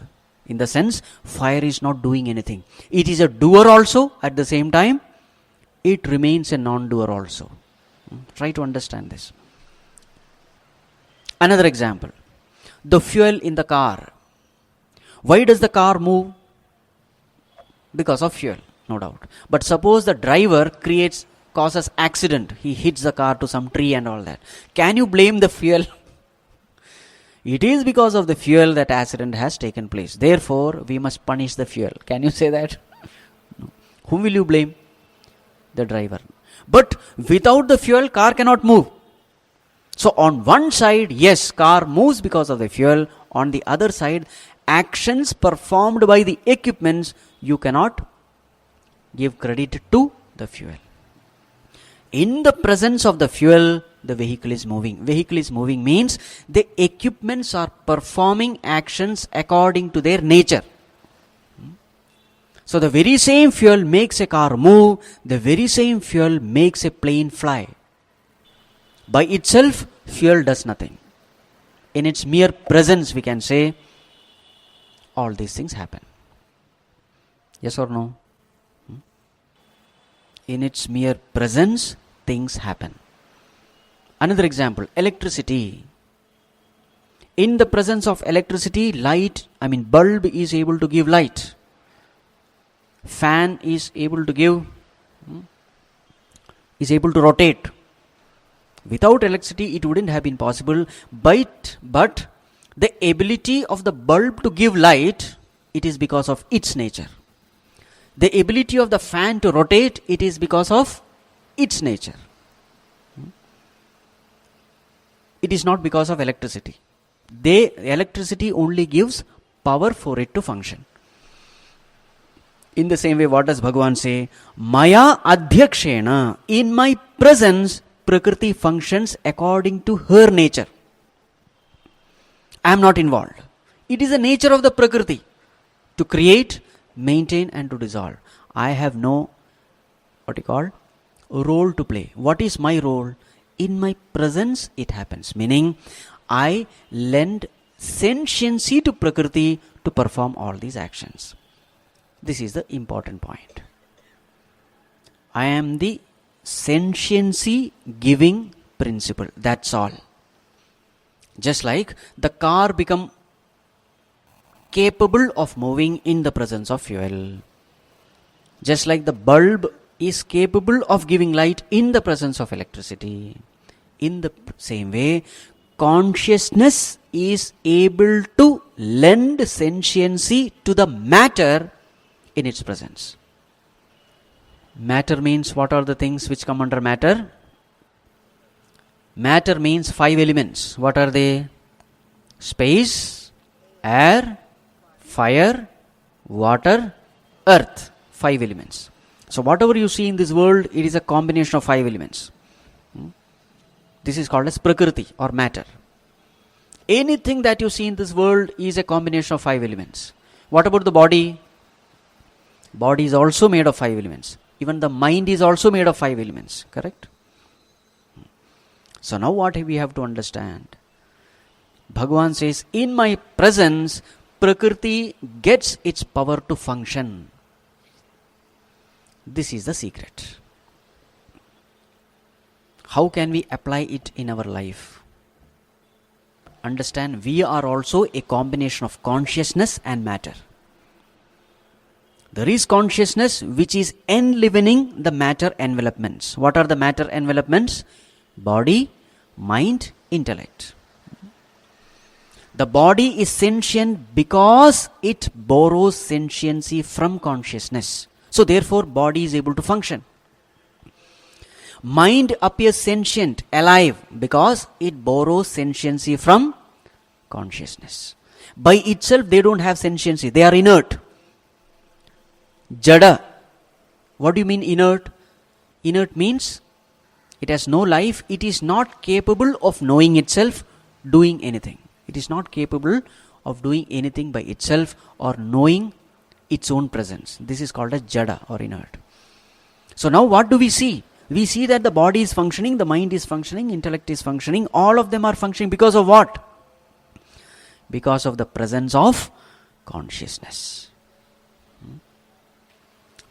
In the sense, fire is not doing anything. It is a doer also. At the same time, it remains a non-doer also. Try to understand this. Another example. The fuel in the car. Why does the car move? Because of fuel, no doubt. But suppose the driver causes accident. He hits the car to some tree and all that. Can you blame the fuel? It is because of the fuel that accident has taken place. Therefore, we must punish the fuel. Can you say that? No. Whom will you blame? The driver. But without the fuel, car cannot move. So on one side, yes, car moves because of the fuel. On the other side, actions performed by the equipments, you cannot give credit to the fuel. In the presence of the fuel, the vehicle is moving. Vehicle is moving means the equipments are performing actions according to their nature. So the very same fuel makes a car move. The very same fuel makes a plane fly. By itself, fuel does nothing. In its mere presence, we can say, all these things happen. Yes or no? In its mere presence, things happen. Another example, electricity. In the presence of electricity, bulb is able to give light. Fan is able to rotate. Without electricity, it wouldn't have been possible. But the ability of the bulb to give light, it is because of its nature. The ability of the fan to rotate, it is because of its nature. It is not because of electricity. Electricity only gives power for it to function. In the same way, what does Bhagavan say? Maya adhyakshena, in my presence, Prakriti functions according to her nature. I am not involved. It is the nature of the Prakriti to create, maintain and to dissolve. I have no, role to play. What is my role? In my presence it happens. Meaning, I lend sentiency to Prakriti to perform all these actions. This is the important point. I am the sentiency giving principle. That's all. Just like the car become capable of moving in the presence of fuel. Just like the bulb is capable of giving light in the presence of electricity. In the same way, consciousness is able to lend sentiency to the matter in its presence. Matter means, what are the things which come under matter? Matter means 5 elements. What are they? Space, air, fire, water, earth. 5 elements. So whatever you see in this world, it is a combination of 5 elements. This is called as Prakriti or matter. Anything that you see in this world is a combination of 5 elements. What about the body? Body is also made of 5 elements. Even the mind is also made of 5 elements. Correct? So now what we have to understand? Bhagavan says, in my presence, Prakriti gets its power to function. This is the secret. How can we apply it in our life? Understand, we are also a combination of consciousness and matter. There is consciousness which is enlivening the matter envelopments. What are the matter envelopments? Body, mind, intellect. The body is sentient because it borrows sentiency from consciousness. So therefore, body is able to function. Mind appears sentient, alive, because it borrows sentiency from consciousness. By itself, they don't have sentiency. They are inert. Jada. What do you mean inert? Inert means it has no life. It is not capable of knowing itself, doing anything. It is not capable of doing anything by itself or knowing its own presence. This is called as jada or inert. So now what do we see? We see that the body is functioning, the mind is functioning, intellect is functioning. All of them are functioning because of what? Because of the presence of consciousness.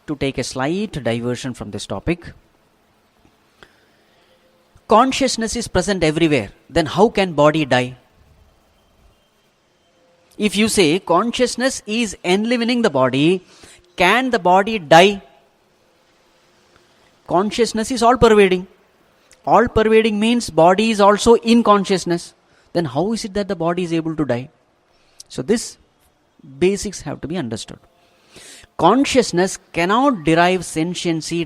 To take a slight diversion from this topic, consciousness is present everywhere. Then how can body die? If you say consciousness is enlivening the body, can the body die? Consciousness is all pervading. All pervading means body is also in consciousness. Then how is it that the body is able to die? So this basics have to be understood. Consciousness cannot derive sentiency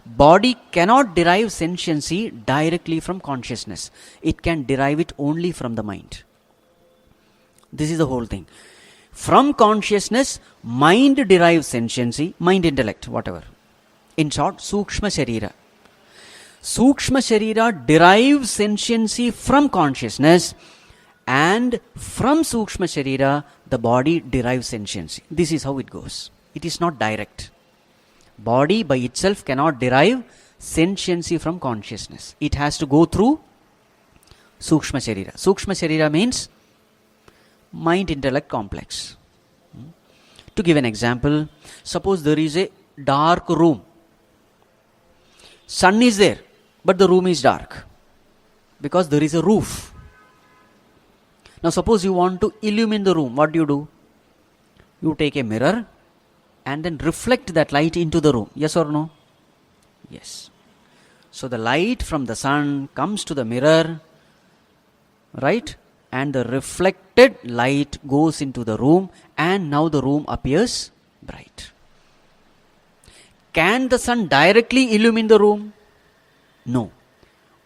body cannot derive sentiency directly from consciousness. It can derive it only from the mind. This is the whole thing. From consciousness, mind derives sentiency, mind, intellect, whatever. In short, Sukshma Sharira. Sukshma Sharira derives sentiency from consciousness, and from Sukshma Sharira, the body derives sentiency. This is how it goes. It is not direct. Body by itself cannot derive sentiency from consciousness. It has to go through Sukshma Sharira. Sukshma Sharira means mind intellect complex. To give an example, suppose there is a dark room. Sun is there, but the room is dark because there is a roof. Now suppose you want to illumine the room. What do? You take a mirror and then reflect that light into the room. Yes or no? Yes. So the light from the sun comes to the mirror, right? And the reflected light goes into the room, and now the room appears bright. Can the sun directly illumine the room? No.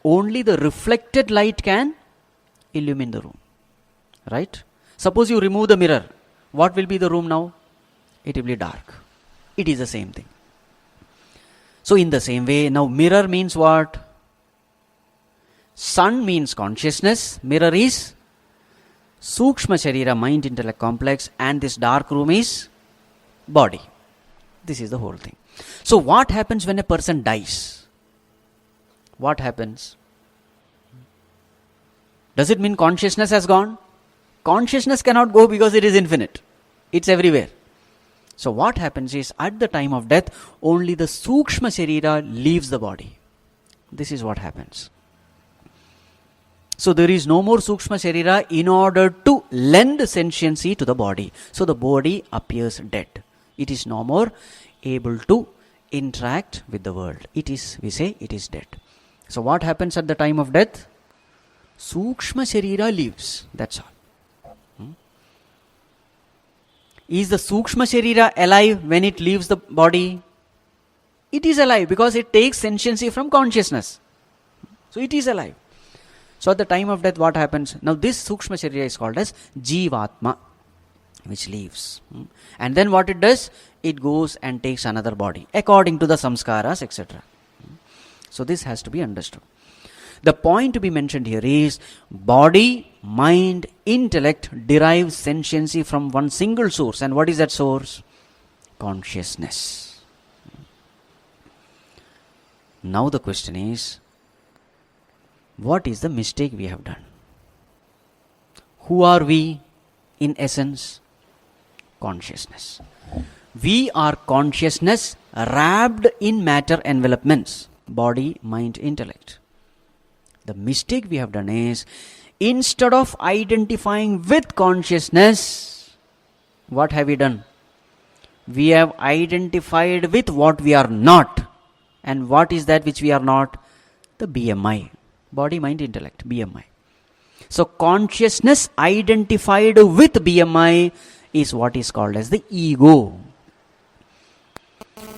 Only the reflected light can illumine the room. Right? Suppose you remove the mirror. What will be the room now? It will be dark. It is the same thing. So in the same way, now mirror means what? Sun means consciousness. Mirror is Sukshma Sharira, mind intellect complex, and this dark room is body. This is the whole thing. So what happens when a person dies? What happens? Does it mean consciousness has gone? Consciousness cannot go because it is infinite. It's everywhere. So what happens is, at the time of death, only the Sukshma Sharira leaves the body. This is what happens. So there is no more Sukshma Sharira in order to lend sentiency to the body. So the body appears dead. It is no more able to interact with the world. It is, we say, it is dead. So what happens at the time of death? Sukshma Sharira leaves. That's all. Is the Sukshma Sharira alive when it leaves the body? It is alive because it takes sentiency from consciousness. So it is alive. So at the time of death, what happens? Now this Sukshma Sharira is called as Jivatma, which leaves. And then what it does? It goes and takes another body according to the samskaras, etc. So this has to be understood. The point to be mentioned here is, body, mind, intellect derives sentiency from one single source. And what is that source? Consciousness. Now the question is, what is the mistake we have done? Who are we in essence? Consciousness. We are consciousness wrapped in matter envelopments. Body, mind, intellect. The mistake we have done is, instead of identifying with consciousness, what have we done? We have identified with what we are not. And what is that which we are not? The BMI. Body, mind, intellect. BMI. So consciousness identified with BMI is what is called as the ego.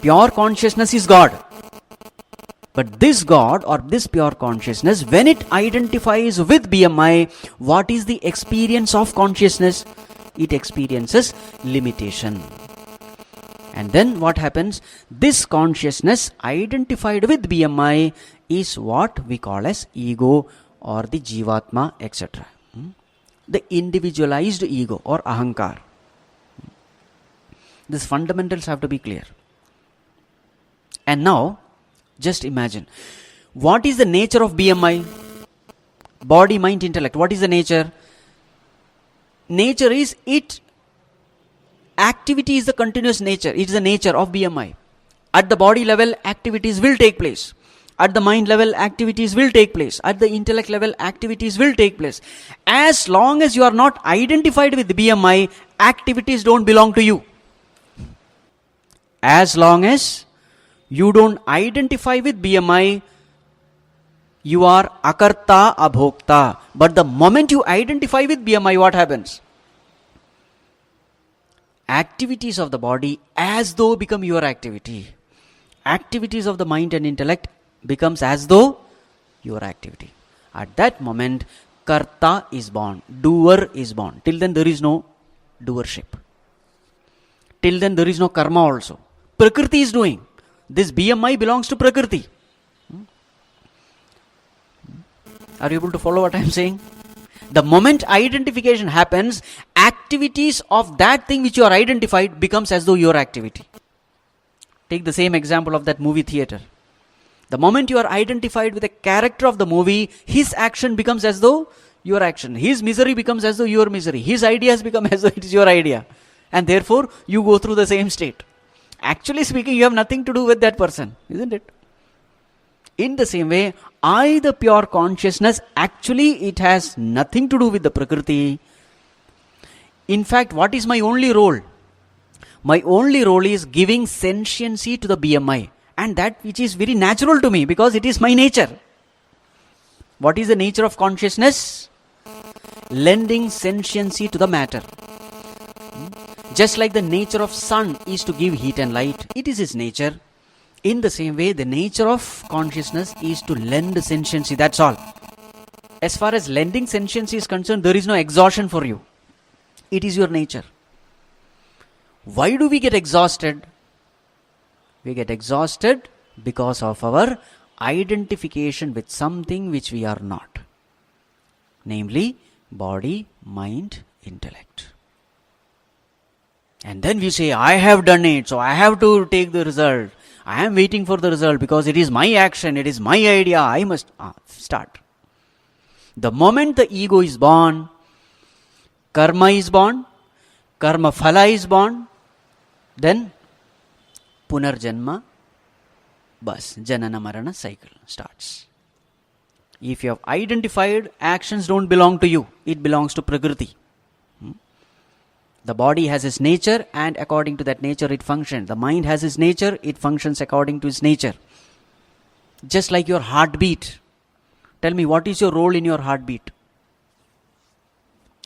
Pure consciousness is God. But this God or this pure consciousness, when it identifies with BMI, what is the experience of consciousness? It experiences limitation. And then what happens? This consciousness identified with BMI is what we call as ego or the Jivatma, etc. The individualized ego or ahankar. These fundamentals have to be clear. And now, just imagine, what is the nature of BMI? Body, mind, intellect. What is the nature? Nature is it. Activity is the continuous nature. It is the nature of BMI. At the body level, activities will take place. At the mind level, activities will take place. At the intellect level, activities will take place. As long as you are not identified with BMI, activities don't belong to you. As long as you don't identify with BMI, you are akarta abhokta. But the moment you identify with BMI, what happens? Activities of the body as though become your activity. Activities of the mind and intellect becomes as though your activity. At that moment, karta is born, doer is born. Till then there is no doership. Till then there is no karma also. Prakriti is doing. This BMI belongs to Prakriti. Are you able to follow what I am saying? The moment identification happens, activities of that thing which you are identified becomes as though your activity. Take the same example of that movie theater. The moment you are identified with the character of the movie, his action becomes as though your action. His misery becomes as though your misery. His ideas become as though it is your idea. And therefore, you go through the same state. Actually speaking, you have nothing to do with that person, isn't it? In the same way, I, the pure consciousness, actually it has nothing to do with the Prakriti. In fact, what is my only role? My only role is giving sentiency to the BMI. And that which is very natural to me because it is my nature. What is the nature of consciousness? Lending sentiency to the matter. Just like the nature of sun is to give heat and light, it is its nature. In the same way, the nature of consciousness is to lend sentiency, that's all. As far as lending sentiency is concerned, there is no exhaustion for you. It is your nature. Why do we get exhausted? We get exhausted because of our identification with something which we are not. Namely, body, mind, intellect. And then we say, I have done it, so I have to take the result. I am waiting for the result because it is my action, it is my idea, I must start. The moment the ego is born, karma is born, karma phala is born, then punarjanma, bas, janana marana cycle starts. If you have identified, actions don't belong to you, it belongs to Prakriti. The body has its nature, and according to that nature it functions. The mind has its nature, it functions according to its nature. Just like your heartbeat. Tell me, what is your role in your heartbeat?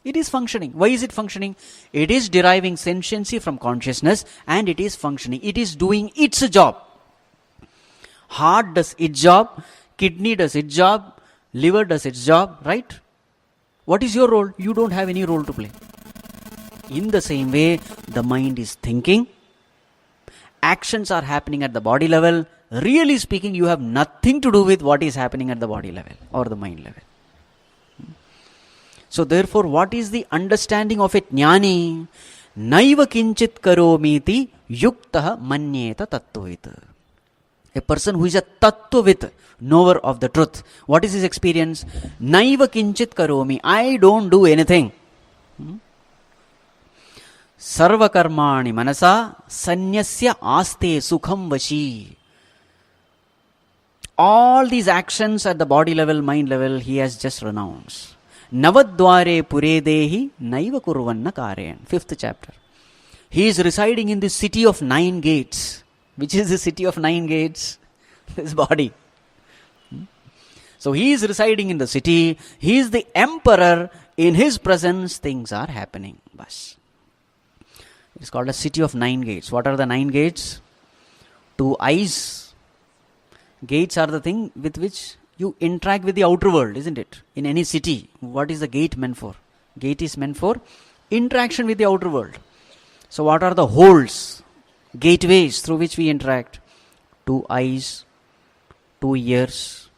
It is functioning. Why is it functioning? It is deriving sentiency from consciousness, and it is functioning. It is doing its job. Heart does its job, kidney does its job, liver does its job, right? What is your role? You don't have any role to play. In the same way, the mind is thinking, actions are happening at the body level. Really speaking, you have nothing to do with what is happening at the body level or the mind level. So therefore, what is the understanding of a jnani? Naiva kinchit karomiti yuktah manyeta tattvavit. A person who is a tattvavit, knower of the truth. What is his experience? Naiva kinchit karomi. I don't do anything. Sarva karmani manasa sanyasya aste sukham vashi. All these actions at the body level, mind level, he has just renounced. Navadware pure dehi naiva kurvanna karayan. 5th chapter. He is residing in the city of 9 gates. Which is the city of 9 gates? This body. So he is residing in the city. He is the emperor. In his presence, things are happening. Bas. It's called a city of 9 gates. What are the 9 gates? 2 eyes. Gates are the thing with which you interact with the outer world, isn't it? In any city, what is the gate meant for? Gate is meant for interaction with the outer world. So what are the holes, gateways through which we interact? 2 eyes, 2 ears,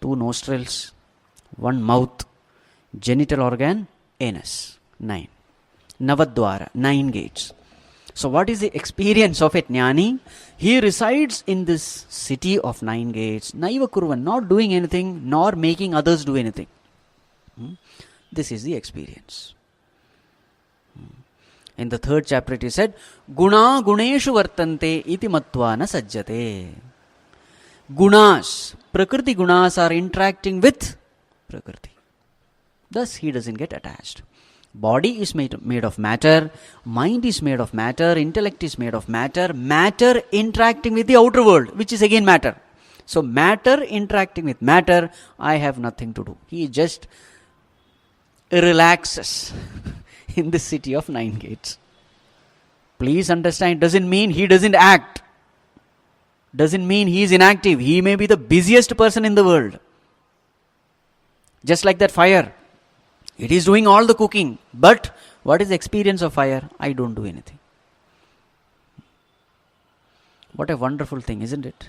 2 nostrils, 1 mouth, genital organ, anus. 9. Navadwara, 9 gates. So what is the experience of a jnani? He resides in this city of 9 gates. Naiva kurvan, not doing anything, nor making others do anything. This is the experience. In the 3rd chapter it is said, Guna guneshu vartante iti matva na sajjate. Gunas, Prakriti gunas are interacting with Prakriti. Thus he doesn't get attached. Body is made of matter, mind is made of matter, intellect is made of matter, matter interacting with the outer world, which is again matter. So matter interacting with matter, I have nothing to do. He just relaxes in the city of 9 gates. Please understand, it doesn't mean he doesn't act. Doesn't mean he is inactive. He may be the busiest person in the world. Just like that fire. It is doing all the cooking. But what is the experience of fire? I don't do anything. What a wonderful thing, isn't it?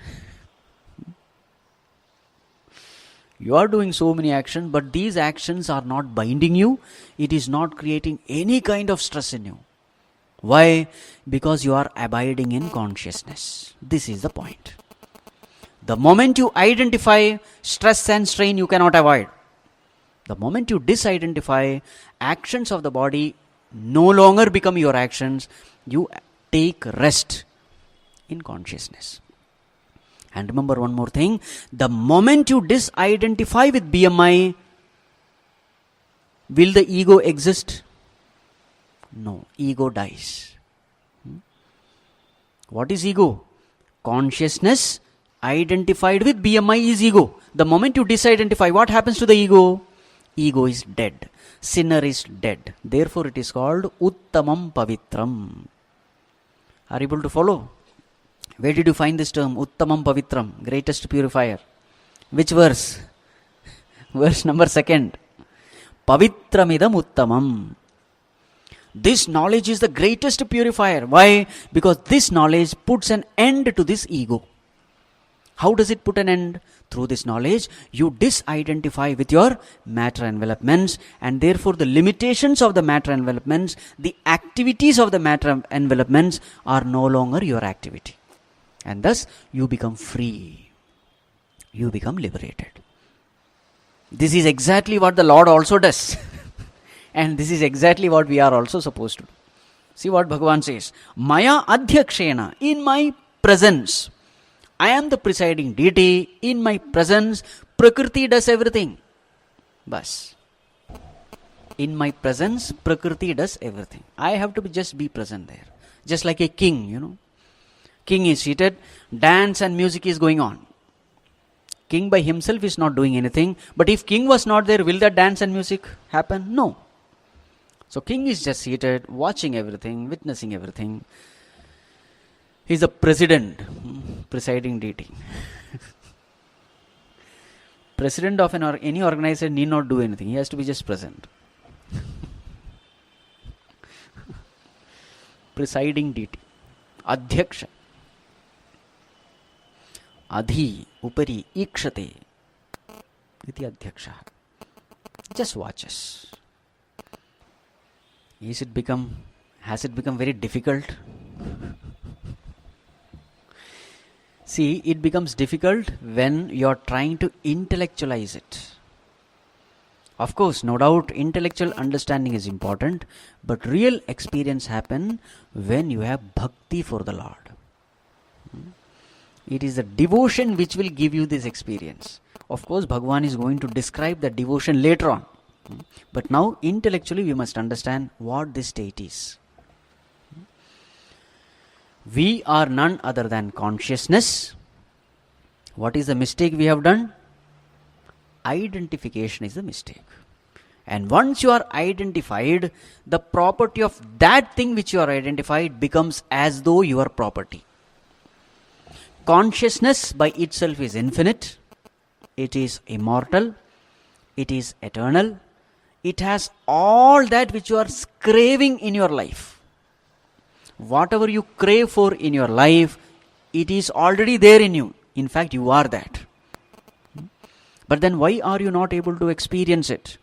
You are doing so many actions, but these actions are not binding you. It is not creating any kind of stress in you. Why? Because you are abiding in consciousness. This is the point. The moment you identify stress and strain, you cannot avoid. The moment you disidentify, actions of the body no longer become your actions. You take rest in consciousness. And remember one more thing. The moment you disidentify with BMI, will the ego exist? No. Ego dies. What is ego? Consciousness identified with BMI is ego. The moment you disidentify, what happens to the ego? Ego is dead. Sinner is dead. Therefore it is called Uttamam Pavitram. Are you able to follow? Where did you find this term? Uttamam Pavitram, greatest purifier. Which verse? Verse number 2. Pavitramidam Uttamam. This knowledge is the greatest purifier. Why? Because this knowledge puts an end to this ego. How does it put an end? Through this knowledge, you disidentify with your matter envelopments, and therefore the limitations of the matter envelopments, the activities of the matter envelopments are no longer your activity. And thus, you become free. You become liberated. This is exactly what the Lord also does. And this is exactly what we are also supposed to do. See what Bhagavan says. Maya adhyakshena, in my presence. I am the presiding deity. In my presence, Prakriti does everything. Bas. In my presence, Prakriti does everything. I have to just be present there. Just like a king, King is seated, dance and music is going on. King by himself is not doing anything. But if king was not there, will that dance and music happen? No. So king is just seated, watching everything, witnessing everything. He is the president, presiding deity. President of any organization need not do anything. He has to be just present. Presiding deity. Adhyaksha. Adhi, upari, ikshate. Iti adhyaksha. Just watches. Has it become very difficult? See, it becomes difficult when you are trying to intellectualize it. Of course, no doubt, intellectual understanding is important, but real experience happen when you have bhakti for the Lord. It is the devotion which will give you this experience. Of course, Bhagavan is going to describe the devotion later on. But now, intellectually, we must understand what this state is. We are none other than consciousness. What is the mistake we have done? Identification is the mistake. And once you are identified, the property of that thing which you are identified becomes as though your property. Consciousness by itself is infinite. It is immortal. It is eternal. It has all that which you are craving in your life. Whatever you crave for in your life, it is already there in you. In fact, you are that. But then why are you not able to experience it?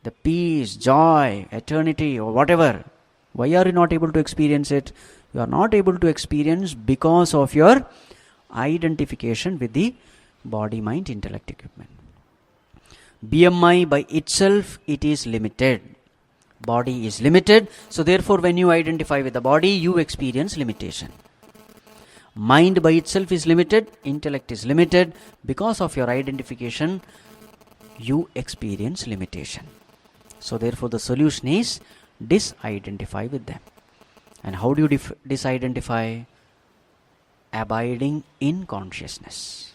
The peace, joy, eternity, or whatever. Why are you not able to experience it? You are not able to experience because of your identification with the body, mind, intellect equipment. BMI by itself, it is limited. Body is limited. So therefore, when you identify with the body, you experience limitation. Mind by itself is limited. Intellect is limited. Because of your identification, you experience limitation. So therefore, the solution is disidentify with them. And how do you disidentify? Abiding in consciousness.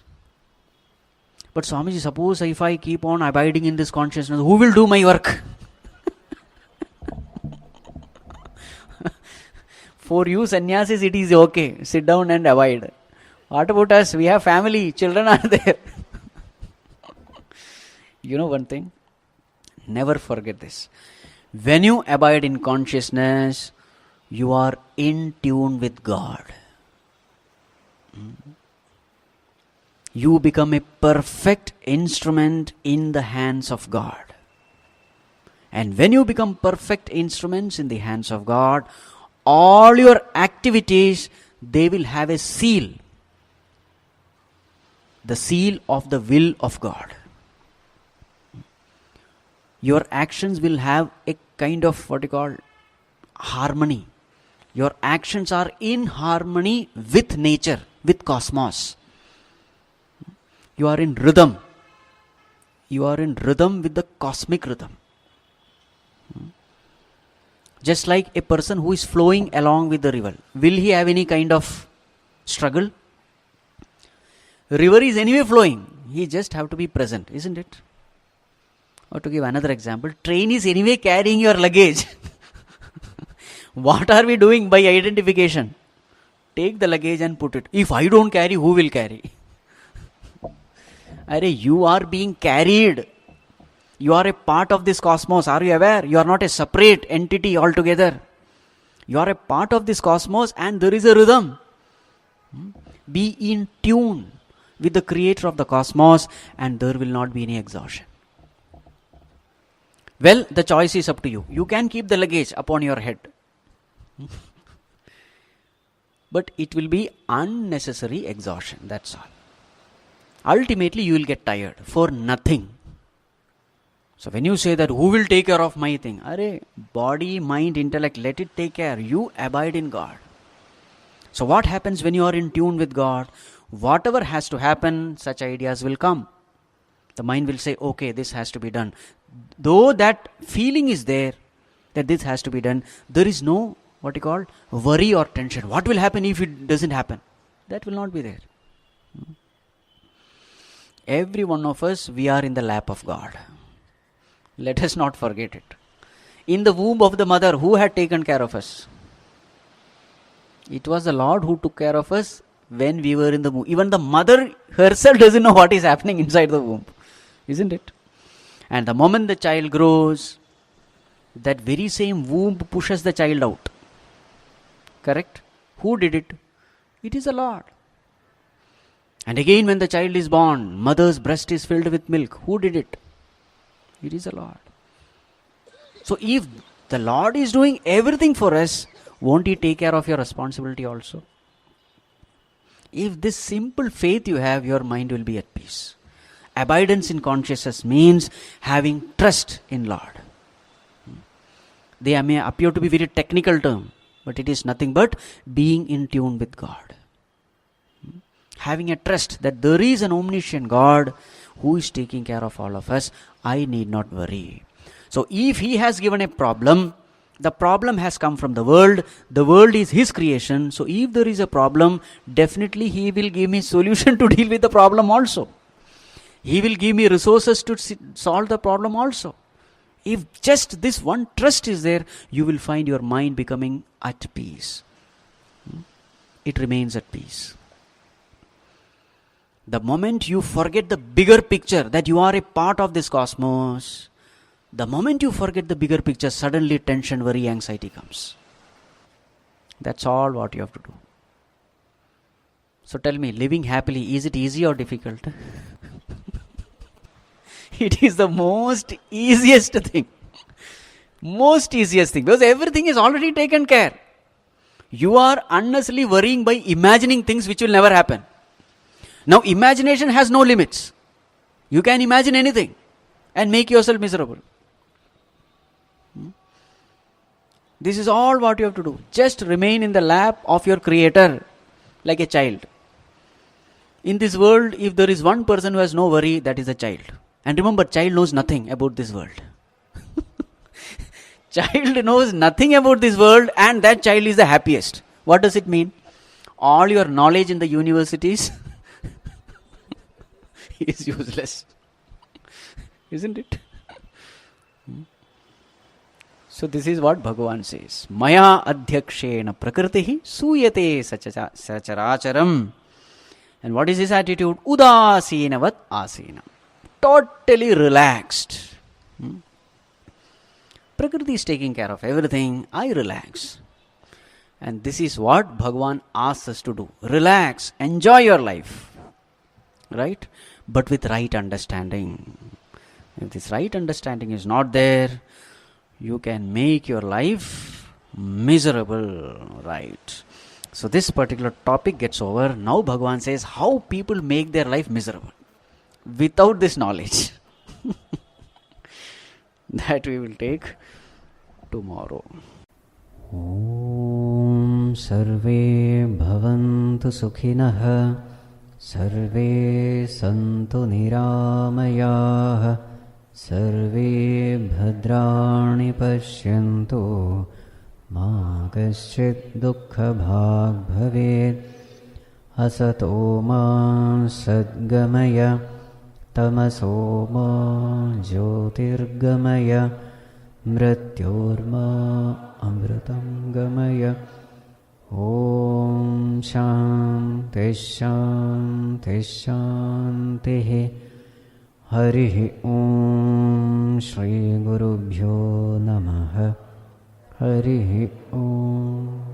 But Swamiji, suppose if I keep on abiding in this consciousness, who will do my work? For you sannyasis, it is okay. Sit down and abide. What about us? We have family, children are there. You know one thing? Never forget this. When you abide in consciousness, you are in tune with God. You become a perfect instrument in the hands of God. And when you become perfect instruments in the hands of God, all your activities, they will have a seal. The seal of the will of God. Your actions will have a kind of harmony. Your actions are in harmony with nature, with cosmos. You are in rhythm. You are in rhythm with the cosmic rhythm. Just like a person who is flowing along with the river. Will he have any kind of struggle? River is anyway flowing. He just have to be present, isn't it? Or to give another example, train is anyway carrying your luggage. What are we doing by identification? Take the luggage and put it. If I don't carry, who will carry? You are being carried. You are a part of this cosmos. Are you aware? You are not a separate entity altogether. You are a part of this cosmos and there is a rhythm. Be in tune with the creator of the cosmos and there will not be any exhaustion. Well, the choice is up to you. You can keep the luggage upon your head. But it will be unnecessary exhaustion. That's all. Ultimately, you will get tired for nothing. So when you say that, who will take care of my thing? Arey, body, mind, intellect, let it take care. You abide in God. So what happens when you are in tune with God? Whatever has to happen, such ideas will come. The mind will say, okay, this has to be done. Though that feeling is there, that this has to be done, there is no, worry or tension. What will happen if it doesn't happen? That will not be there. Every one of us, we are in the lap of God. Let us not forget it. In the womb of the mother, who had taken care of us? It was the Lord who took care of us when we were in the womb. Even the mother herself doesn't know what is happening inside the womb. Isn't it? And the moment the child grows, that very same womb pushes the child out. Correct? Who did it? It is the Lord. And again when the child is born, mother's breast is filled with milk. Who did it? It is the Lord. So if the Lord is doing everything for us, won't He take care of your responsibility also? If this simple faith you have, your mind will be at peace. Abidance in consciousness means having trust in Lord. They may appear to be very technical term, but it is nothing but being in tune with God. Having a trust that there is an omniscient God who is taking care of all of us. I need not worry. So if He has given a problem, the problem has come from the world is His creation. So if there is a problem, definitely He will give me solution to deal with the problem also. He will give me resources to solve the problem also. If just this one trust is there, you will find your mind becoming at peace. It remains at peace. The moment you forget the bigger picture, that you are a part of this cosmos, the moment you forget the bigger picture, suddenly tension, worry, anxiety comes. That's all what you have to do. So tell me, living happily, is it easy or difficult? It is the most easiest thing. Most easiest thing. Because everything is already taken care. You are unnecessarily worrying by imagining things which will never happen. Now imagination has no limits. You can imagine anything and make yourself miserable. This is all what you have to do. Just remain in the lap of your Creator like a child. In this world, if there is one person who has no worry, that is a child. And remember, child knows nothing about this world. Child knows nothing about this world, and that child is the happiest. What does it mean? All your knowledge in the universities is useless. Isn't it? So this is what Bhagavan says. Maya adhyakshena prakritihi suyate sacharacharam. And what is his attitude? Udasinavat asena. Totally relaxed. Prakriti is taking care of everything. I relax. And this is what Bhagavan asks us to do. Relax. Enjoy your life. Right? But with right understanding. If this right understanding is not there, you can make your life miserable. Right? So this particular topic gets over. Now Bhagavan says how people make their life miserable without this knowledge. That we will take tomorrow. Om Sarve Bhavantu Sukhinah Sarve Santu Niramayah Sarve Bhadrani Pashyantu Ma Kaschit Dukkha Bhag Bhaved Asato Ma Sadgamaya Tamaso Ma Jyotirgamaya Mrityorma Amritam Gamaya. Om Shanti Shanti Shanti. Harihi Om Shri Gurubhyo Namaha. Harihi Om.